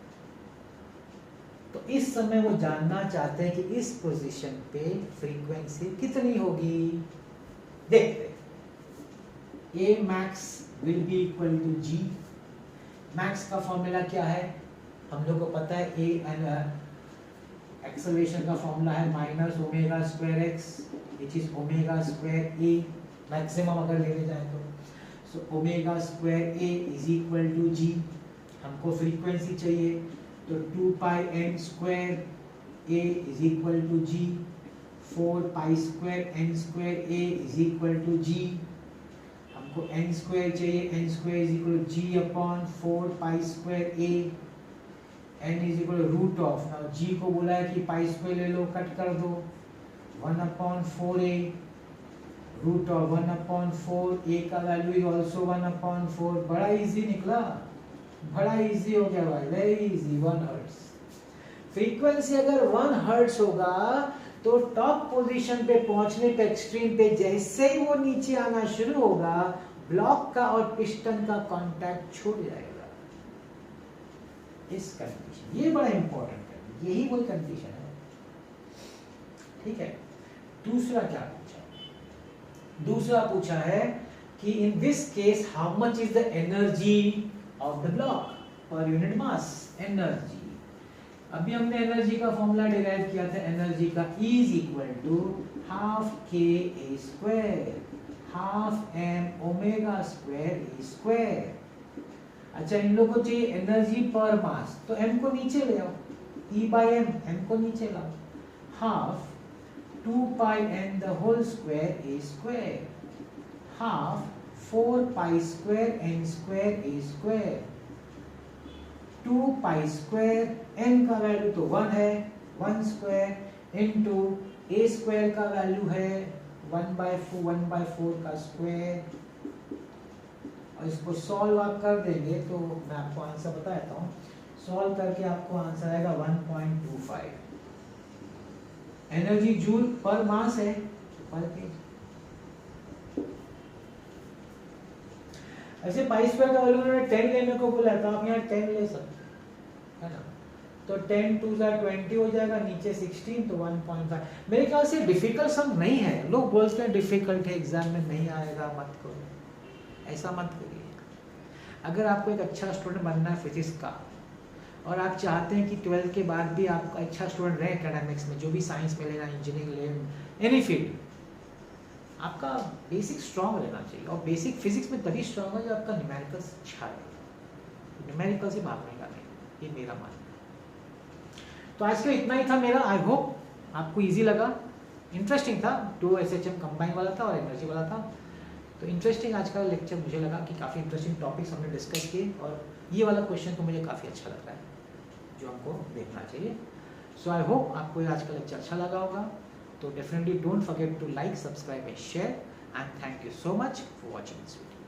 A: तो इस समय वो जानना चाहते हैं कि इस पोजीशन पे फ्रीक्वेंसी कितनी होगी। देखते A max will be equal to G। Max का फॉर्मूला क्या है हम लोग को पता है, A एंड एक्सेलरेशन का फॉर्मूला है minus omega square x which is omega square A, maximum अगर लेने जाए तो। So omega square A is equal to G। हमको फ्रीक्वेंसी चाहिए तो 2 pi n square A is equal to G, 4 pi square n square A is equal to G। हमको n square चाहिए, n square is equal to G upon 4 pi square A, n is equal to root of, now G को बोला है कि pi square ले लो, cut कर दो, 1 upon 4A, root of 1 upon 4, A का वैल्यू इज ऑल्सो 1 अपॉन 4। बड़ा easy निकला, बड़ा इजी हो गया भाई, वेरी इजी, 1 हर्ट्ज। फ्रीक्वेंसी अगर 1 हर्ट्ज होगा तो टॉप पोजीशन पे पहुंचने पे, एक्सट्रीम पे जैसे ही वो नीचे आना शुरू होगा, ब्लॉक का और पिस्टन का कांटेक्ट छूट जाएगा। इस कंडीशन, ये बड़ा इंपॉर्टेंट है, यही वही कंडीशन है, ठीक है। दूसरा क्या पूछा, दूसरा पूछा है कि in this case how much is the energy of the block per unit mass. Energy, अभी हमने एनर्जी का फॉर्मूला डिराइव किया था, एनर्जी का E is equal to half k a square, half m omega square a square. अच्छा, इन लोगों को चाहिए एनर्जी पर मास, तो m को नीचे ले आओ, E बाई एम, m को नीचे लाओ, half 2 pi n the whole square a square, half 4 pi square n square a square, 2 pi square n का वैल्यू तो 1 है, 1 स्क्वायर इनटू a स्क्वायर का वैल्यू है 1/4 का स्क्वायर, और इसको सॉल्व आप कर देंगे तो मैं आपको आंसर बता देता हूँ, सॉल्व करके आपको आंसर आएगा 1.25। एनर्जी जूल पर मास है पर केजी। ऐसे पाई स्क्वायर का वैल्यू उन्होंने 10 लेने को बोला तो आप यहाँ 10 ले सकते है ना, तो 10 2 20 हो जाएगा, नीचे 16 तो 1.5। मेरे ख्याल से डिफिकल्ट सम नहीं है, लोग बोलते हैं डिफिकल्ट है, एग्जाम में नहीं आएगा, मत करो, ऐसा मत करिए। अगर आपको एक अच्छा स्टूडेंट बनना है फिजिक्स का और आप चाहते हैं कि 12th के बाद भी आप अच्छा स्टूडेंट रहे एकेडमिक्स में, जो भी साइंस में लेना, इंजीनियरिंग ले, एनी फील्ड, आपका बेसिक स्ट्रांग रहना चाहिए। और बेसिक फिजिक्स में तभी स्ट्रांग है जब आपका न्यूमेरिकल्स अच्छा है, न्यूमेरिकल से भागने का नहीं, ये मेरा मानना है। तो आज के इतना ही था मेरा, आई होप आपको इजी लगा, इंटरेस्टिंग था, 2 SHM कंबाइन वाला था और एनर्जी वाला था, तो इंटरेस्टिंग आज का लेक्चर मुझे लगा कि काफ़ी इंटरेस्टिंग टॉपिक्स हमने डिस्कस किए, और ये वाला क्वेश्चन तो मुझे काफ़ी अच्छा लग रहा है जो हमको देखना चाहिए। सो आई होप आपको ये आज का लेक्चर अच्छा लगा होगा, तो definitely don't forget to like, subscribe and share, and thank you so much for watching this video.